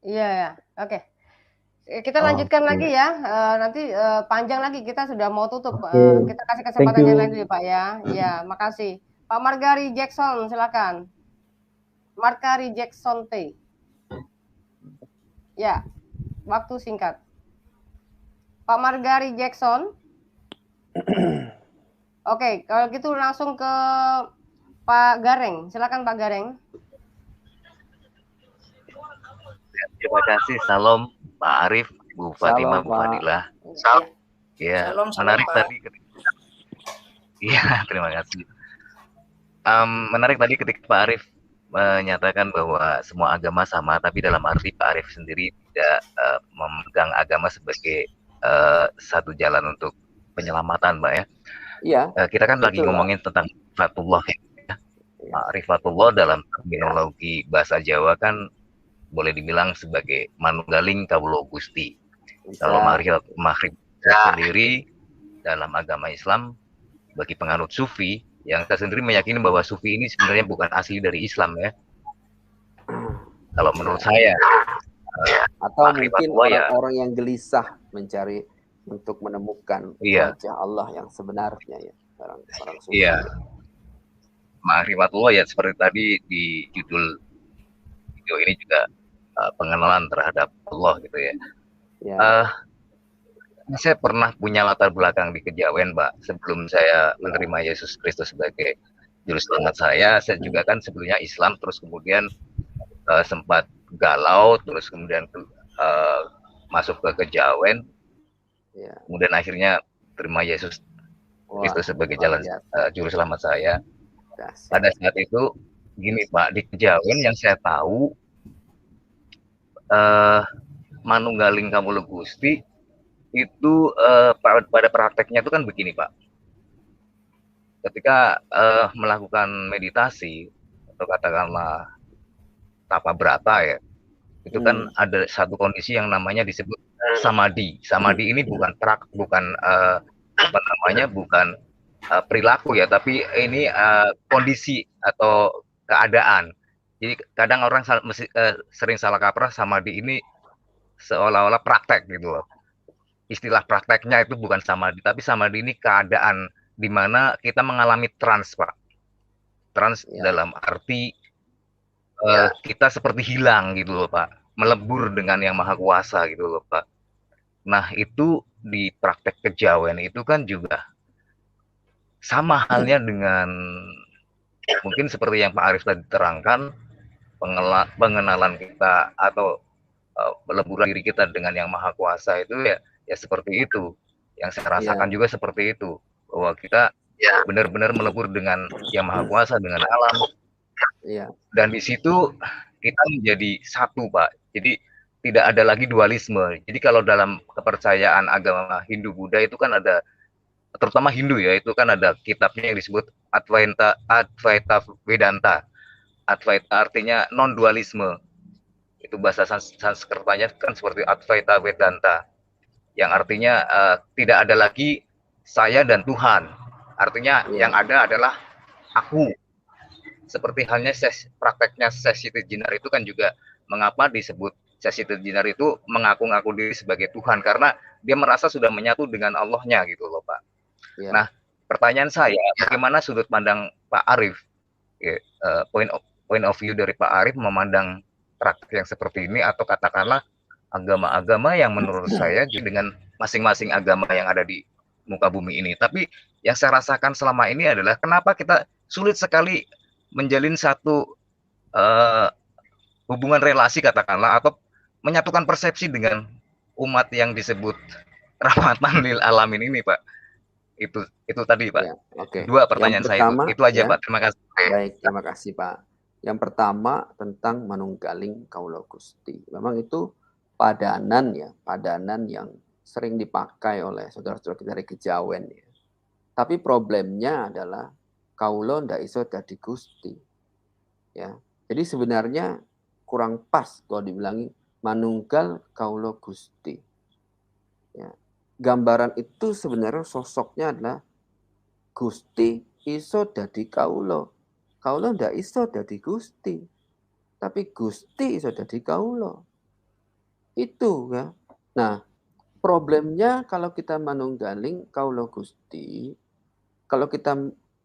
Iya. Oke. Kita lanjutkan lagi ya. Nanti panjang lagi, kita sudah mau tutup. Kita kasih kesempatan yang lain dulu Pak ya. Ya, makasih. Pak Margari Jackson, silakan. Margari Jackson T. Ya, waktu singkat. Pak Margari Jackson. Oke, kalau gitu langsung ke Pak Gareng, silakan Pak Gareng. Terima kasih. Salam Pak Arif, Bu Fatimah, Bu Fadilah. Salam. Ya, menarik tadi. Iya, terima kasih. Menarik tadi ketika Pak Arif menyatakan bahwa semua agama sama, tapi dalam arti Pak Arif sendiri tidak memegang agama sebagai satu jalan untuk penyelamatan, Mbak ya. Iya. Kita kan lagi ngomongin tentang Fatullah ya. Ma'rifatullah dalam terminologi bahasa Jawa kan boleh dibilang sebagai manunggaling kawula Gusti. Kalau ma'rifat sendiri dalam agama Islam bagi penganut sufi yang saya sendiri meyakini bahwa sufi ini sebenarnya bukan asli dari Islam ya. Kalau menurut saya atau mungkin orang-orang yang gelisah mencari untuk menemukan wajah Allah yang sebenarnya ya, orang sufi. Iya. Ma'rifatullah ya, seperti tadi di judul video ini juga pengenalan terhadap Allah gitu ya. Saya pernah punya latar belakang di Kejawen, Pak. Sebelum saya menerima Yesus Kristus sebagai juru selamat saya juga kan sebelumnya Islam, terus kemudian sempat galau, terus kemudian masuk ke Kejawen, kemudian akhirnya terima Yesus Kristus sebagai jalan juru selamat saya. Pada saat itu gini Pak, di Kejawen yang saya tahu manunggaling Kawula Gusti itu pada prakteknya itu kan begini Pak. Ketika melakukan meditasi atau katakanlah tapa brata ya, itu kan ada satu kondisi yang namanya disebut samadhi. Samadhi ini bukan bukan perilaku ya, tapi ini kondisi atau keadaan. Jadi kadang orang sering salah kaprah samadhi ini seolah-olah praktek gitu loh. Istilah prakteknya itu bukan samadhi, tapi samadhi ini keadaan di mana kita mengalami trans, Pak. Trans dalam arti kita seperti hilang gitu loh, Pak. Melebur dengan Yang Maha Kuasa gitu loh, Pak. Nah, itu di praktek Kejawen itu kan juga sama halnya dengan mungkin seperti yang Pak Arif tadi terangkan, pengenalan kita atau peleburan diri kita dengan Yang Maha Kuasa itu ya seperti itu. Yang saya rasakan juga seperti itu, bahwa kita benar-benar melebur dengan Yang Maha Kuasa, dengan alam. Dan di situ kita menjadi satu, Pak. Jadi tidak ada lagi dualisme. Jadi kalau dalam kepercayaan agama Hindu Buddha itu kan ada, terutama Hindu ya, itu kan ada kitabnya yang disebut Advaita Vedanta. Advaita artinya non-dualisme. Itu bahasa Sanskertanya kan seperti Advaita Vedanta, yang artinya tidak ada lagi saya dan Tuhan. Artinya yang ada adalah aku. Seperti halnya prakteknya Sesiti Jenar itu kan juga mengapa disebut Sesiti Jenar itu mengaku-ngaku diri sebagai Tuhan, karena dia merasa sudah menyatu dengan Allahnya gitu loh, Pak. Nah, pertanyaan saya, bagaimana sudut pandang Pak Arif, point of view dari Pak Arif memandang praktek yang seperti ini, atau katakanlah agama-agama yang menurut saya dengan masing-masing agama yang ada di muka bumi ini. Tapi yang saya rasakan selama ini adalah kenapa kita sulit sekali menjalin satu hubungan relasi katakanlah, atau menyatukan persepsi dengan umat yang disebut rahmatan lil alamin ini, Pak. Itu tadi, Pak. Dua pertanyaan saya itu aja, Pak. Terima kasih. Baik, terima kasih, Pak. Yang pertama tentang manunggaling Kawula Gusti. Memang itu padanan yang sering dipakai oleh saudara-saudara kita dari Kejawen ya. Tapi problemnya adalah Kawula ndak iso dadi Gusti. Ya. Jadi sebenarnya kurang pas kalau dibilangi manunggal Kawula Gusti. Ya. Gambaran itu sebenarnya sosoknya adalah Gusti iso dadi Kawula. Kawula ndak iso dadi Gusti. Tapi Gusti iso dadi Kawula. Itu ya. Nah, problemnya kalau kita manunggaling Kawula Gusti, kalau kita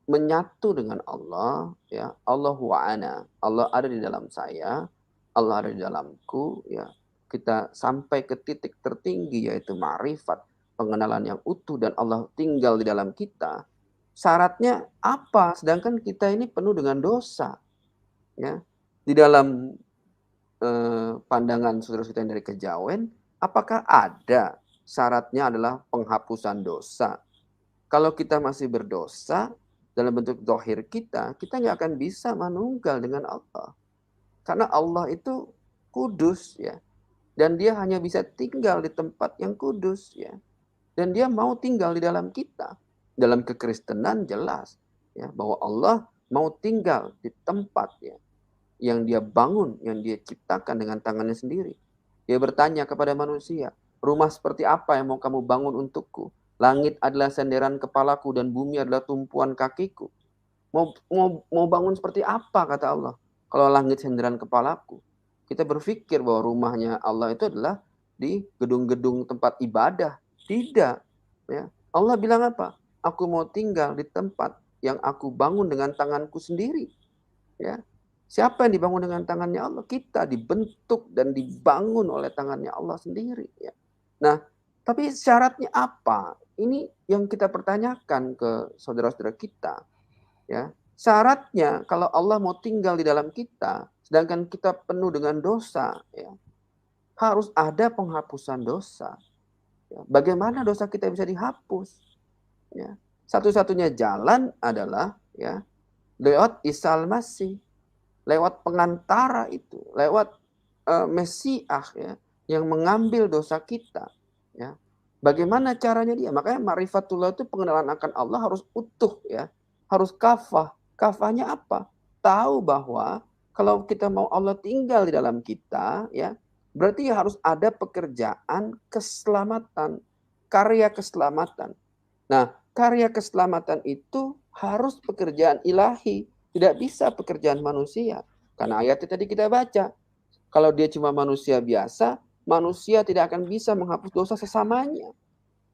menyatu dengan Allah, ya, Allah wa'ana, Allah ada di dalam saya, Allah ada di dalamku, ya. Kita sampai ke titik tertinggi yaitu ma'rifat, pengenalan yang utuh, dan Allah tinggal di dalam kita. Syaratnya apa? Sedangkan kita ini penuh dengan dosa. Ya. Di dalam pandangan saudara-saudara dari Kejawen, apakah ada syaratnya adalah penghapusan dosa? Kalau kita masih berdosa dalam bentuk zahir kita nggak akan bisa manunggal dengan Allah. Karena Allah itu kudus ya. Dan dia hanya bisa tinggal di tempat yang kudus ya. Dan dia mau tinggal di dalam kita. Dalam kekristenan jelas ya, bahwa Allah mau tinggal di tempat ya, yang dia bangun, yang dia ciptakan dengan tangannya sendiri. Dia bertanya kepada manusia, rumah seperti apa yang mau kamu bangun untukku? Langit adalah senderan kepalaku dan bumi adalah tumpuan kakiku. Mau bangun seperti apa, kata Allah? Kalau langit senderan kepalaku. kita berpikir bahwa rumahnya Allah itu adalah di gedung-gedung tempat ibadah. Tidak. Ya. Allah bilang apa? Aku mau tinggal di tempat yang aku bangun dengan tanganku sendiri. Ya. Siapa yang dibangun dengan tangannya Allah? Kita dibentuk dan dibangun oleh tangannya Allah sendiri. Ya. Nah, tapi syaratnya apa? Ini yang kita pertanyakan ke saudara-saudara kita. Ya. Syaratnya kalau Allah mau tinggal di dalam kita, sedangkan kita penuh dengan dosa, ya, harus ada penghapusan dosa. Ya. Bagaimana dosa kita bisa dihapus? Ya. Satu-satunya jalan adalah ya lewat Isa Al-Masih, lewat pengantara itu, lewat Mesiah ya, yang mengambil dosa kita. Ya. Bagaimana caranya dia? Makanya ma'rifatullah itu pengenalan akan Allah harus utuh ya, harus kafah. Kafahnya apa? Tahu bahwa kalau kita mau Allah tinggal di dalam kita, ya, berarti harus ada pekerjaan keselamatan, karya keselamatan. Nah, karya keselamatan itu harus pekerjaan ilahi, tidak bisa pekerjaan manusia. Karena ayatnya tadi kita baca, kalau dia cuma manusia biasa, manusia tidak akan bisa menghapus dosa sesamanya,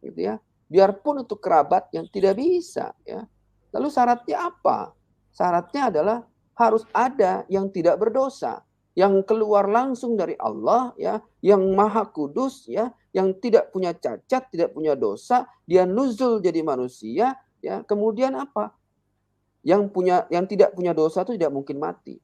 gitu ya. Biarpun untuk kerabat yang tidak bisa, ya. Lalu syaratnya apa? Syaratnya adalah harus ada yang tidak berdosa, yang keluar langsung dari Allah, ya, yang maha kudus, ya, yang tidak punya cacat, tidak punya dosa, dia nuzul jadi manusia, ya. Kemudian apa? Yang tidak punya dosa itu tidak mungkin mati.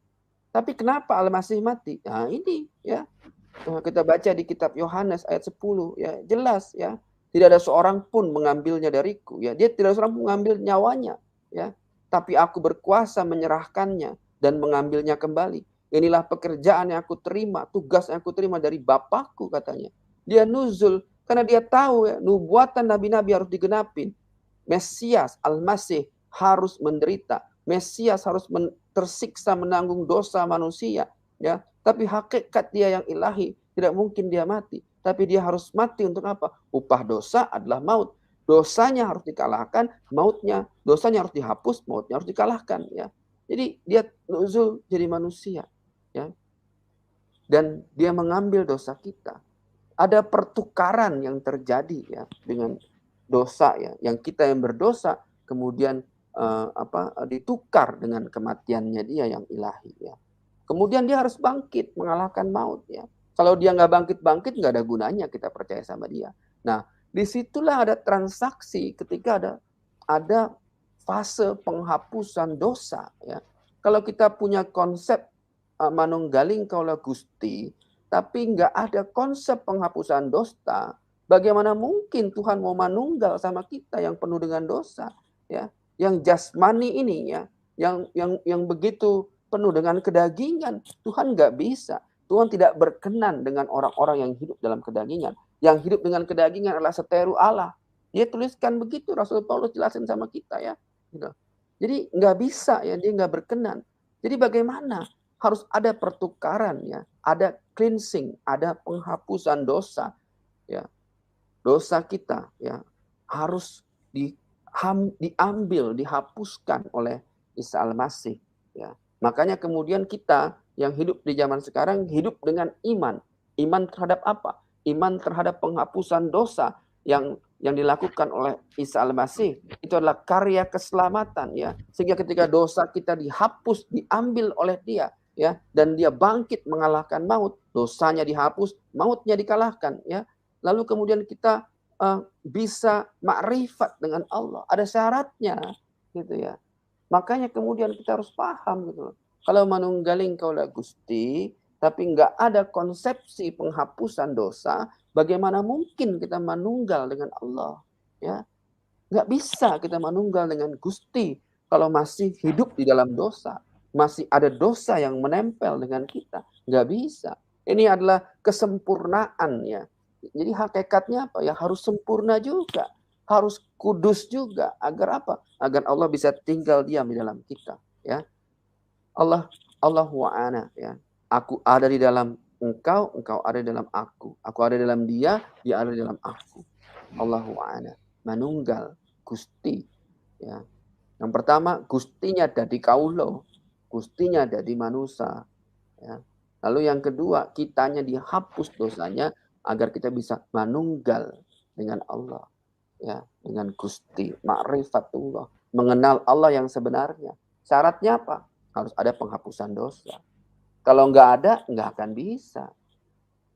Tapi kenapa Al-Masih mati? Nah, ini ya. Kita baca di kitab Yohanes ayat 10, ya, jelas ya. Tidak ada seorang pun mengambilnya dariku, ya. Dia tidak ada seorang pun mengambil nyawanya, ya. Tapi aku berkuasa menyerahkannya dan mengambilnya kembali. Inilah pekerjaan yang aku terima, tugas yang aku terima dari Bapakku, katanya. Dia nuzul karena dia tahu ya, nubuatan nabi-nabi harus digenapin. Mesias Al-Masih harus menderita. Mesias harus tersiksa menanggung dosa manusia, ya. Tapi hakikat dia yang ilahi, tidak mungkin dia mati. Tapi dia harus mati untuk apa? Upah dosa adalah maut. Dosanya harus dikalahkan, dosanya harus dihapus, mautnya harus dikalahkan, ya. Jadi dia nuzul jadi manusia, ya. Dan dia mengambil dosa kita. Ada pertukaran yang terjadi ya dengan dosa ya, yang kita yang berdosa kemudian ditukar dengan kematiannya dia yang ilahi ya. Kemudian dia harus bangkit mengalahkan maut ya. Kalau dia nggak bangkit-bangkit nggak ada gunanya kita percaya sama dia. Nah, disitulah ada transaksi ketika ada fase penghapusan dosa ya. Kalau kita punya konsep manunggaling kaula Gusti, tapi nggak ada konsep penghapusan dosa, bagaimana mungkin Tuhan mau manunggal sama kita yang penuh dengan dosa ya, yang jasmani ini ya, yang begitu penuh dengan kedagingan. Tuhan nggak bisa. Tuhan tidak berkenan dengan orang-orang yang hidup dalam kedagingan. Yang hidup dengan kedagingan adalah seteru Allah. Dia tuliskan begitu, Rasul Paulus jelasin sama kita ya. Gitu. Jadi nggak bisa ya, dia nggak berkenan. Jadi bagaimana? Harus ada pertukaran ya, ada cleansing, ada penghapusan dosa ya. Dosa kita ya harus diambil, dihapuskan oleh Isa Al-Masih ya. Makanya kemudian kita yang hidup di zaman sekarang hidup dengan iman. Iman terhadap apa? Iman terhadap penghapusan dosa yang dilakukan oleh Isa Al-Masih. Itu adalah karya keselamatan ya. Sehingga ketika dosa kita dihapus, diambil oleh dia ya, dan dia bangkit mengalahkan maut, dosanya dihapus, mautnya dikalahkan ya. Lalu kemudian kita bisa makrifat dengan Allah. Ada syaratnya gitu ya. Makanya kemudian kita harus paham gitu. Kalau manunggaling kaula Gusti, tapi nggak ada konsepsi penghapusan dosa, bagaimana mungkin kita manunggal dengan Allah? Ya, nggak bisa kita manunggal dengan Gusti kalau masih hidup di dalam dosa, masih ada dosa yang menempel dengan kita, nggak bisa. Ini adalah kesempurnaan ya. Jadi hakikatnya apa ya? Harus sempurna juga, harus kudus juga. Agar apa? Agar Allah bisa tinggal diam di dalam kita. Ya, Allahu ana ya. Aku ada di dalam engkau, engkau ada di dalam aku. Aku ada di dalam dia, dia ada di dalam aku. Allahu ana. Manunggal Gusti. Ya. Yang pertama, Gustinya dadi kaulo. Gustinya dadi manusia. Ya. Lalu yang kedua, kitanya dihapus dosanya agar kita bisa manunggal dengan Allah. Ya, dengan Gusti, ma'rifatullah, mengenal Allah yang sebenarnya. Syaratnya apa? Harus ada penghapusan dosa. Kalau nggak ada, nggak akan bisa.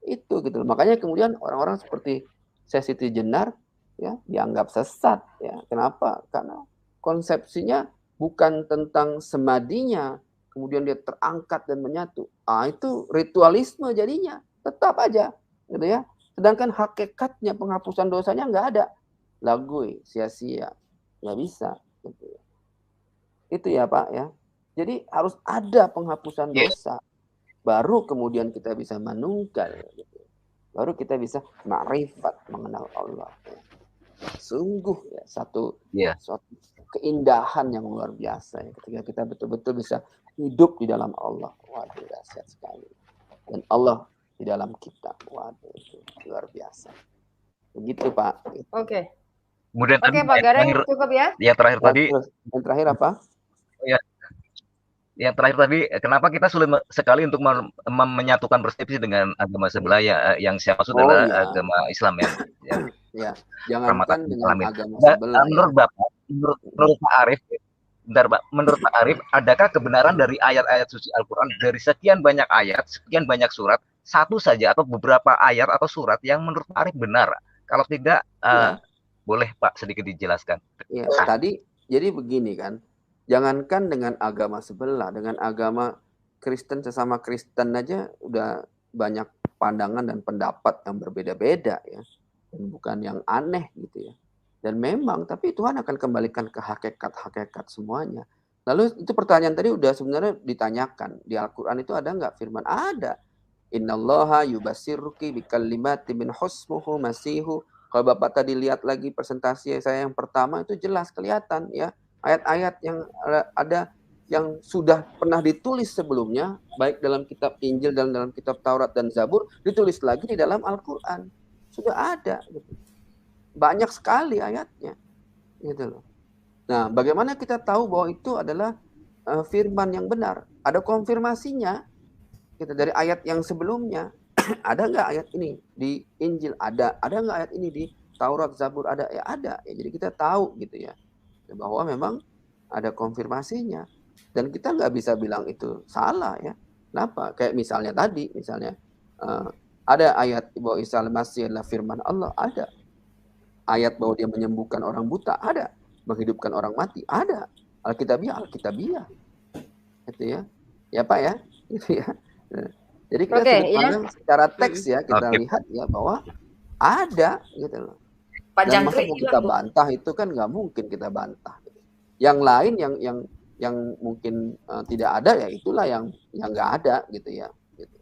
Itu gitu. Makanya kemudian orang-orang seperti Siti Jenar ya dianggap sesat ya. Kenapa? Karena konsepsinya bukan tentang semadinya, kemudian dia terangkat dan menyatu. Itu ritualisme jadinya. Tetap aja gitu ya. Sedangkan hakikatnya penghapusan dosanya nggak ada. Lagui, sia-sia, nggak bisa gitu ya. Itu ya Pak ya. Jadi harus ada penghapusan dosa, baru kemudian kita bisa manunggal gitu. Baru kita bisa ma'rifat, mengenal Allah ya. Sungguh ya suatu keindahan yang luar biasa ya, ketika kita betul-betul bisa hidup di dalam Allah. Waduh, dahsyat sekali. Dan Allah di dalam kita. Waduh, itu luar biasa. Begitu Pak. Oke. Kemudian Oke Pak Gareng, cukup ya? Yang terakhir tadi. Yang terakhir apa? Ya. Yang terakhir tadi, kenapa kita sulit sekali untuk menyatukan persepsi dengan agama sebelah yang saya maksud adalah agama Islam ya. Ya, jangankan dengan agama sebelah. Menurut Bapak, menurut Pak Arif, menurut Pak Arif, adakah kebenaran dari ayat-ayat suci Al-Quran, dari sekian banyak ayat, sekian banyak surat, satu saja atau beberapa ayat atau surat yang menurut Pak Arif benar? Kalau tidak, boleh Pak sedikit dijelaskan. Ya, tadi jadi begini kan, jangankan dengan agama sebelah, dengan agama Kristen, sesama Kristen aja udah banyak pandangan dan pendapat yang berbeda-beda ya, dan bukan yang aneh gitu ya. Dan memang, tapi Tuhan akan kembalikan ke hakikat semuanya. Lalu itu pertanyaan tadi udah sebenarnya ditanyakan. Di Al-Quran itu ada nggak firman? Ada. Innallaha yubasirruki bikalimati min husmuhu masihu. Kalau Bapak tadi lihat lagi presentasi saya yang pertama, itu jelas kelihatan ya. Ayat-ayat yang ada yang sudah pernah ditulis sebelumnya, baik dalam kitab Injil dan dalam kitab Taurat dan Zabur, ditulis lagi di dalam Al-Quran. Sudah ada. Gitu. Banyak sekali ayatnya. Gitu loh. Nah, bagaimana kita tahu bahwa itu adalah firman yang benar? Ada konfirmasinya. Kita dari ayat yang sebelumnya. Ada nggak ayat ini di Injil? Ada nggak ayat ini di Taurat, Zabur? Ada, ya ada. Ya, jadi kita tahu gitu ya, bahwa memang ada konfirmasinya. Dan kita nggak bisa bilang itu salah ya. Kenapa? Kayak misalnya tadi, ada ayat bahwa Isa al-Masih adalah firman Allah, ada. Ayat bahwa dia menyembuhkan orang buta, ada. Menghidupkan orang mati, ada. Alkitabiah. Itu ya. Ya Pak ya. Gitu ya. Jadi kita pandang secara teks ya, kita lihat ya bahwa ada gitu loh. Dan masa mau kita bantah itu kan nggak mungkin kita bantah. Yang lain yang mungkin tidak ada ya itulah yang nggak ada gitu ya. Gitu.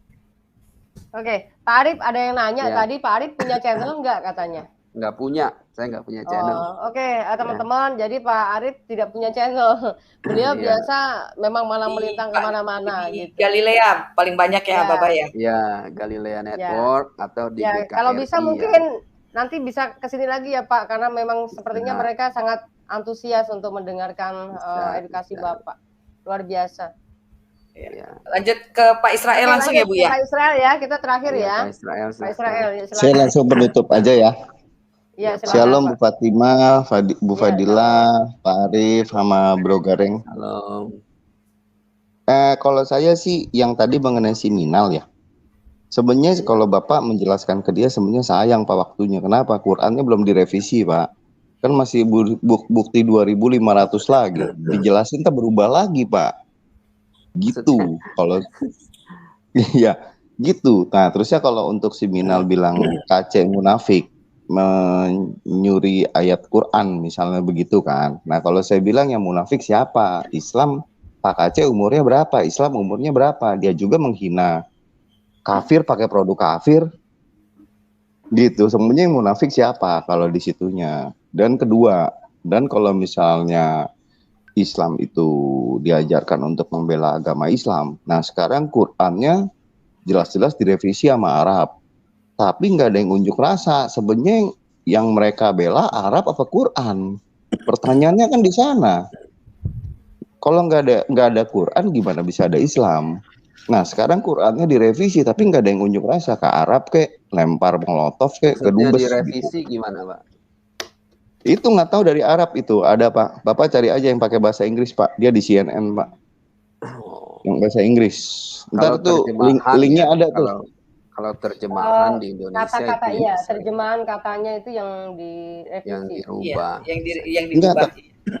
Oke, Pak Arif ada yang nanya tadi, Pak Arif punya channel nggak katanya? Nggak punya, saya nggak punya channel. Oke, teman-teman, jadi Pak Arif tidak punya channel. Beliau biasa memang malah melintang kemana-mana. Gitu. Galilea paling banyak ya, Bapak ya? Ya, Galilea Network atau di GKRI. Kalau bisa mungkin nanti bisa kesini lagi ya Pak, karena memang sepertinya mereka sangat antusias untuk mendengarkan edukasi Bapak. Luar biasa. Ya. Lanjut ke Pak Israel langsung ya Bu ya? Pak Israel ya, kita terakhir ya. Pak Israel. Saya langsung penutup aja ya. Ya, Shalom Bu Fatima, Bu Fadila, Pak Arif, sama Bro Gareng. Halo. Kalau saya sih yang tadi mengenai siminal ya. Sebenarnya kalau Bapak menjelaskan ke dia sebenarnya sayang Pak waktunya. Kenapa? Qurannya belum direvisi Pak. Kan masih bukti 2.500 lagi. Dijelasin tak berubah lagi Pak. Gitu. Kalau ya gitu. Nah terusnya kalau untuk siminal bilang KC munafik, menyuri ayat Quran misalnya begitu kan. Nah kalau saya bilang yang munafik siapa? Islam, Pak Aceh umurnya berapa? Islam umurnya berapa? Dia juga menghina kafir pakai produk kafir gitu. Sebenarnya yang munafik siapa kalau di situnya? Dan kedua, dan kalau misalnya Islam itu diajarkan untuk membela agama Islam, nah sekarang Qurannya jelas-jelas direvisi sama Arab. Tapi nggak ada yang unjuk rasa. Sebenarnya yang mereka bela Arab apa Quran? Pertanyaannya kan di sana. Kalau nggak ada Quran, gimana bisa ada Islam? Nah, sekarang Qurannya direvisi, tapi nggak ada yang unjuk rasa ke Arab kek, lempar molotov kek, ke dubes. Direvisi gitu. Gimana, Pak? Itu nggak tahu dari Arab itu ada, Pak. Bapak cari aja yang pakai bahasa Inggris, Pak. Dia di CNN, Pak. Yang bahasa Inggris. Ntar tuh linknya ada tuh. Kalau terjemahan di Indonesia kata-kata iya, terjemahan katanya itu yang direvisi. Yang dirubah. Iya, yang dirubah.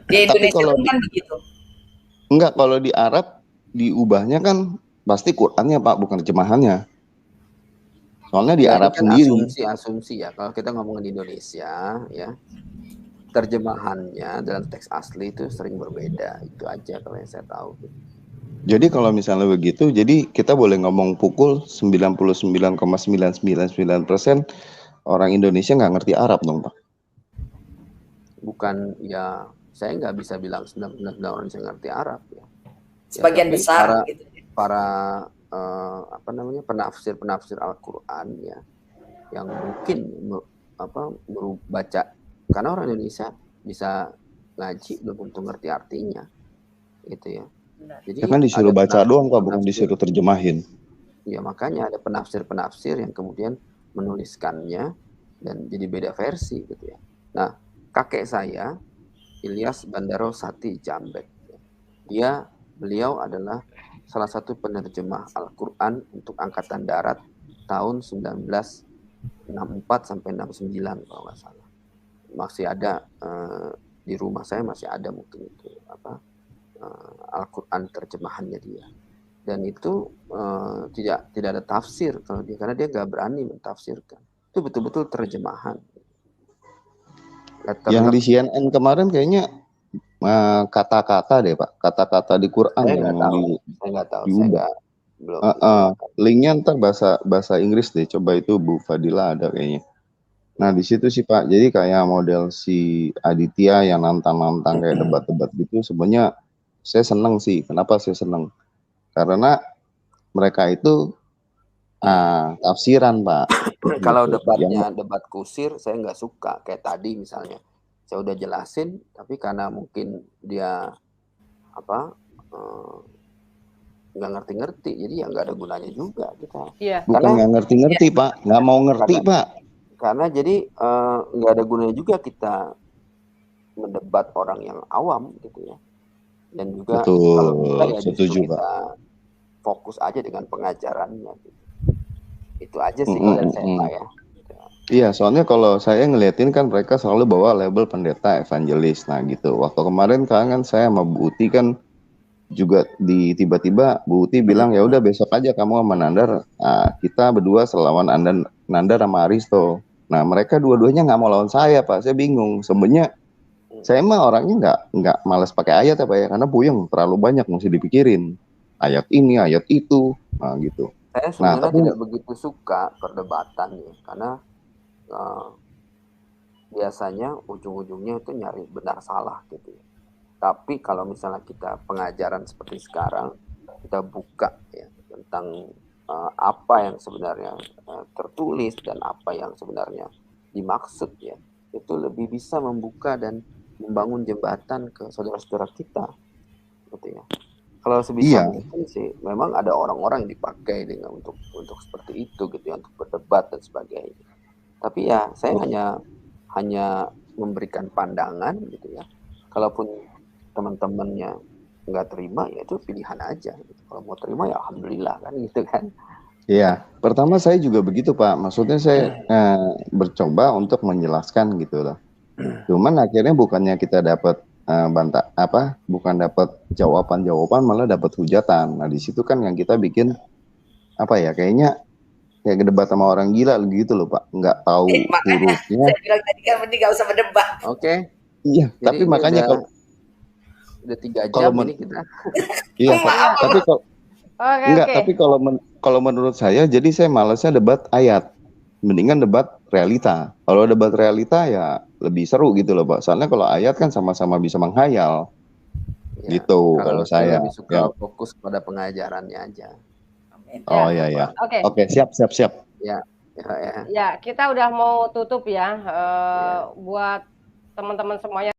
Di Indonesia kalau kan begitu. Enggak, kalau di Arab diubahnya kan pasti Qurannya, Pak, bukan terjemahannya. Soalnya di Arab kan sendiri. Asumsi ya. Kalau kita ngomong di Indonesia, ya terjemahannya dalam teks asli itu sering berbeda. Itu aja kalau yang saya tahu. Jadi kalau misalnya begitu, jadi kita boleh ngomong pukul 99,999% orang Indonesia nggak ngerti Arab dong, Pak? Bukan, ya saya nggak bisa bilang 99% orang Indonesia ngerti Arab ya. Sebagian besar para penafsir Al-Qur'an ya, yang mungkin baca, karena orang Indonesia bisa ngaji belum tentu ngerti artinya, gitu ya. Jadi kan disuruh baca doang, Pak, bukan disuruh terjemahin. Ya makanya ada penafsir yang kemudian menuliskannya dan jadi beda versi gitu ya. Nah, kakek saya Ilyas Bandaro Sati Jambek, beliau adalah salah satu penerjemah Al-Qur'an untuk Angkatan Darat tahun 1964 sampai 69 kalau nggak salah. Masih ada di rumah saya, masih ada mungkin itu Al-Qur'an terjemahannya dia. Dan itu tidak ada tafsir kalau dia, karena dia nggak berani mentafsirkan. Itu betul-betul terjemahan. Yang di CNN kemarin kayaknya kata-kata deh, Pak, kata-kata di Quran saya nggak tahu. Belum. Linknya ntar bahasa Inggris deh, coba itu Bu Fadila ada kayaknya. Nah di situ sih, Pak, jadi kayak model si Aditya yang nantang-nantang kayak debat-debat gitu, sebenarnya saya seneng sih. Kenapa saya seneng? Karena mereka itu tafsiran, Pak. Kalau debatnya debat kusir, saya nggak suka. Kayak tadi misalnya, saya udah jelasin, tapi karena mungkin dia nggak ngerti-ngerti, jadi ya nggak ada gunanya juga kita. Iya. Bukan nggak ngerti-ngerti, Pak, nggak mau ngerti, Pak. Karena jadi nggak ada gunanya juga kita mendebat orang yang awam gitu ya. Dan juga kalau kita ya setuju, kita fokus aja dengan pengajarannya gitu. Itu aja sih kalau dari saya, Pak, ya. Iya, soalnya kalau saya ngeliatin kan mereka selalu bawa label pendeta evangelis. Nah gitu, waktu kemarin kan saya sama Bu Uti kan juga tiba-tiba Bu Uti bilang ya udah besok aja kamu sama Nandar, kita berdua selawan Nandar sama Aristo. Nah mereka dua-duanya nggak mau lawan saya, Pak. Saya bingung. Sebenarnya saya mah orangnya nggak malas pakai ayat ya, Pak, ya, karena puyeng, terlalu banyak mesti dipikirin. Ayat ini, ayat itu, nah gitu. Saya sebenarnya tidak begitu suka perdebatan ya, karena biasanya ujung-ujungnya itu nyari benar salah gitu ya. Tapi kalau misalnya kita pengajaran seperti sekarang, kita buka ya tentang apa yang sebenarnya tertulis dan apa yang sebenarnya dimaksud ya, itu lebih bisa membuka dan membangun jembatan ke saudara-saudara kita gitu ya. Kalau sebisa mungkin sih memang ada orang-orang yang dipakai dengan untuk seperti itu gitu ya, untuk berdebat dan sebagainya. Tapi ya saya hanya memberikan pandangan gitu ya. Kalaupun teman-temannya nggak terima ya itu pilihan aja gitu. Kalau mau terima ya alhamdulillah kan gitu kan. Iya, pertama saya juga begitu, Pak. Maksudnya saya bercoba untuk menjelaskan gitu loh. Cuman akhirnya bukannya kita dapat bukan dapat jawaban-jawaban, malah dapat hujatan. Nah di situ kan yang kita bikin kayaknya kayak debat sama orang gila gitu loh, Pak. Nggak tahu hurufnya. Saya bilang tadi kan mending nggak usah berdebat. Oke. Iya, jadi tapi makanya kalau udah 3 jam ini kita. Iya, tapi kalau tapi kalau menurut saya, jadi saya malasnya debat ayat, mendingan debat realita. Kalau debat realita ya lebih seru gitu loh, Pak. Soalnya kalau ayat kan sama-sama bisa menghayal, gitu. Kalau saya lebih suka fokus pada pengajarannya aja. Oh ya. Oke, siap. Ya. Ya, kita udah mau tutup ya. Buat teman-teman semuanya.